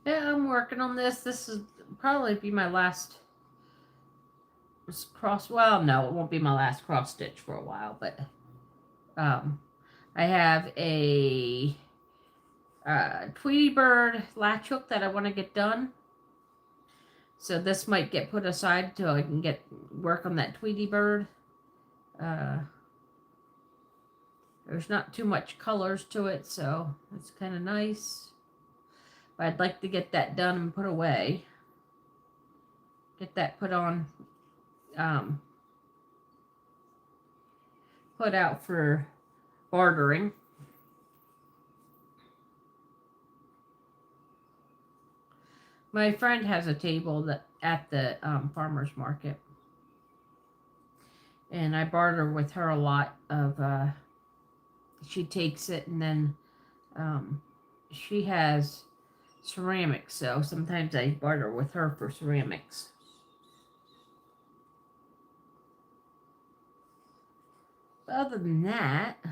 Yeah, I'm working on this. This is probably be my last cross. Well, no, it won't be my last cross stitch for a while, but I have a Tweety Bird latch hook that I want to get done. So this might get put aside till I can work on that Tweety Bird. There's not too much colors to it, so it's kind of nice. But I'd like to get that done and put away. Get that put on, put out for bartering. My friend has a table at the farmer's market. And I barter with her a lot of, she takes it and then she has ceramics. So sometimes I barter with her for ceramics. But other than that, I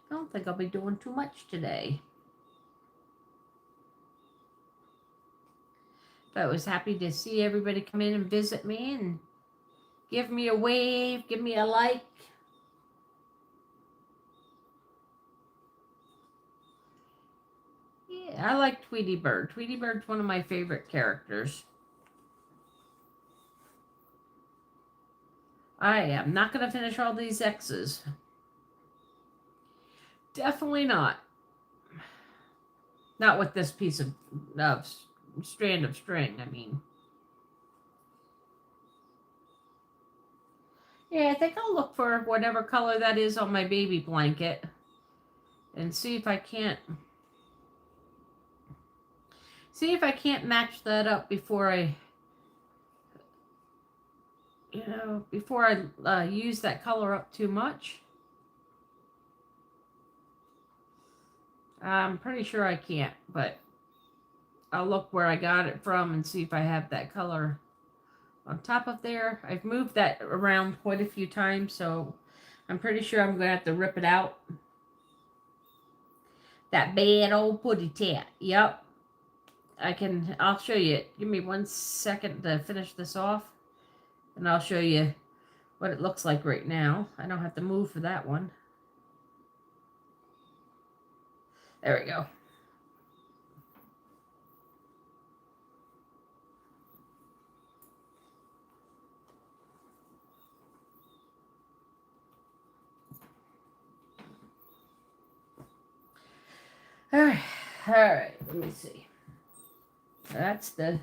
don't think I'll be doing too much today. But I was happy to see everybody come in and visit me and give me a wave, give me a like. Yeah, I like Tweety Bird. Tweety Bird's one of my favorite characters. I am not going to finish all these X's. Definitely not. Not with this piece of strand of string, I mean. Yeah, I think I'll look for whatever color that is on my baby blanket and see if I can't match that up before I use that color up too much. I'm pretty sure I can't, but I'll look where I got it from and see if I have that color on top of there. I've moved that around quite a few times, so I'm pretty sure I'm going to have to rip it out. That bad old putty tat. Yep. I'll show you. Give me 1 second to finish this off, and I'll show you what it looks like right now. I don't have to move for that one. There we go. All right, let me see. That's that.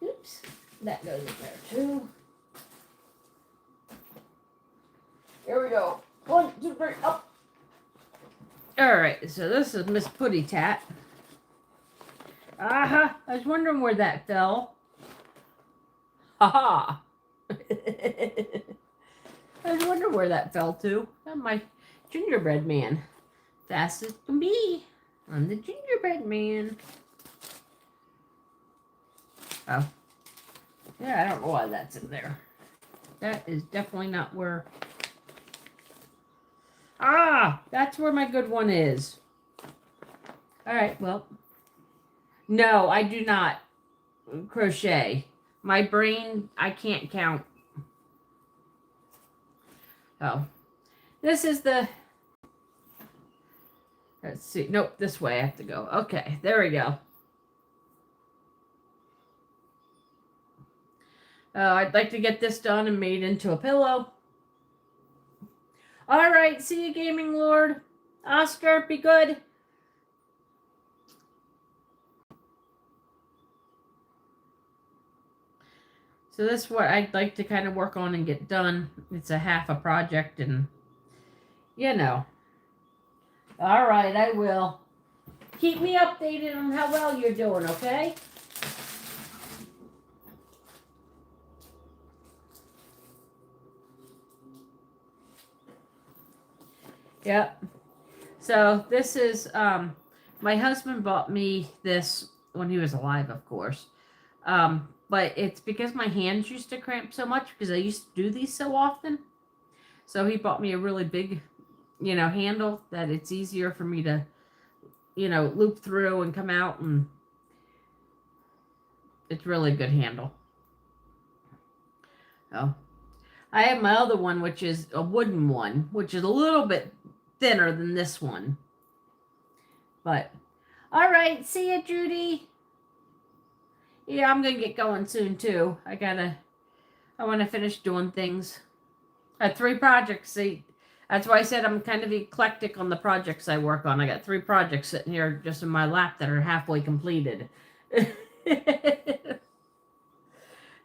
Oops, that goes in there too. Here we go. 1, 2, 3, up. All right, so this is Miss Putty Tat. I was wondering where that fell. Ha I was wondering where that fell to. Oh, my gingerbread man. Fast as can be. I'm the gingerbread man. Oh. Yeah, I don't know why that's in there. That is definitely not where... That's where my good one is. Alright, well. No, I do not crochet. My brain, I can't count. Oh. This is the... Let's see. Nope, this way I have to go. Okay, there we go. I'd like to get this done and made into a pillow. All right, see you, Gaming Lord. Oscar, be good. So this is what I'd like to kind of work on and get done. It's a half a project and, you know. All right, I will. Keep me updated on how well you're doing, okay? Yep. So this is, my husband bought me this when he was alive, of course. But it's because my hands used to cramp so much because I used to do these so often. So he bought me a really big handle, that it's easier for me to, loop through and come out, and it's really a good handle. Oh, I have my other one, which is a wooden one, which is a little bit thinner than this one. But, all right, see ya, Judy. Yeah, I'm going to get going soon, too. I want to finish doing things. I have 3 projects. See, that's why I said I'm kind of eclectic on the projects I work on. I got 3 projects sitting here just in my lap that are halfway completed.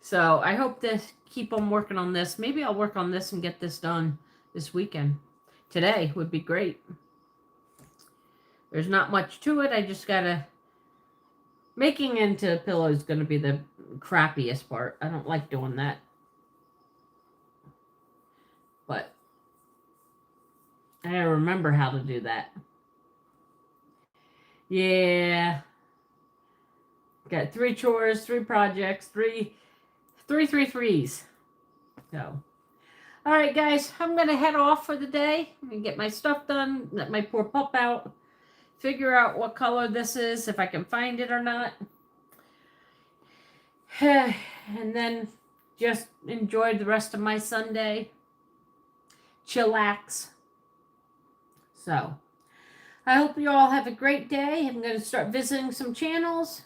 So I hope to keep on working on this. Maybe I'll work on this and get this done this weekend. Today would be great. There's not much to it. I just gotta... Making into a pillow is going to be the crappiest part. I don't like doing that. But I gotta remember how to do that. Yeah. Got 3 chores, 3 projects, three threes. So, all right, guys, I'm going to head off for the day. I'm going to get my stuff done, let my poor pup out, figure out what color this is, if I can find it or not. And then just enjoy the rest of my Sunday. Chillax. So, I hope you all have a great day. I'm going to start visiting some channels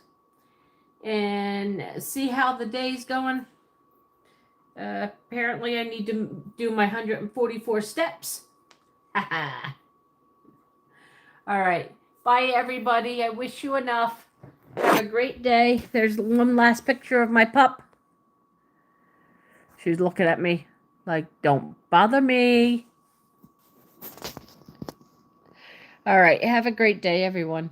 and see how the day's going. Apparently, I need to do my 144 steps. All right. Bye, everybody. I wish you enough. Have a great day. There's one last picture of my pup. She's looking at me like, don't bother me. All right. Have a great day, everyone.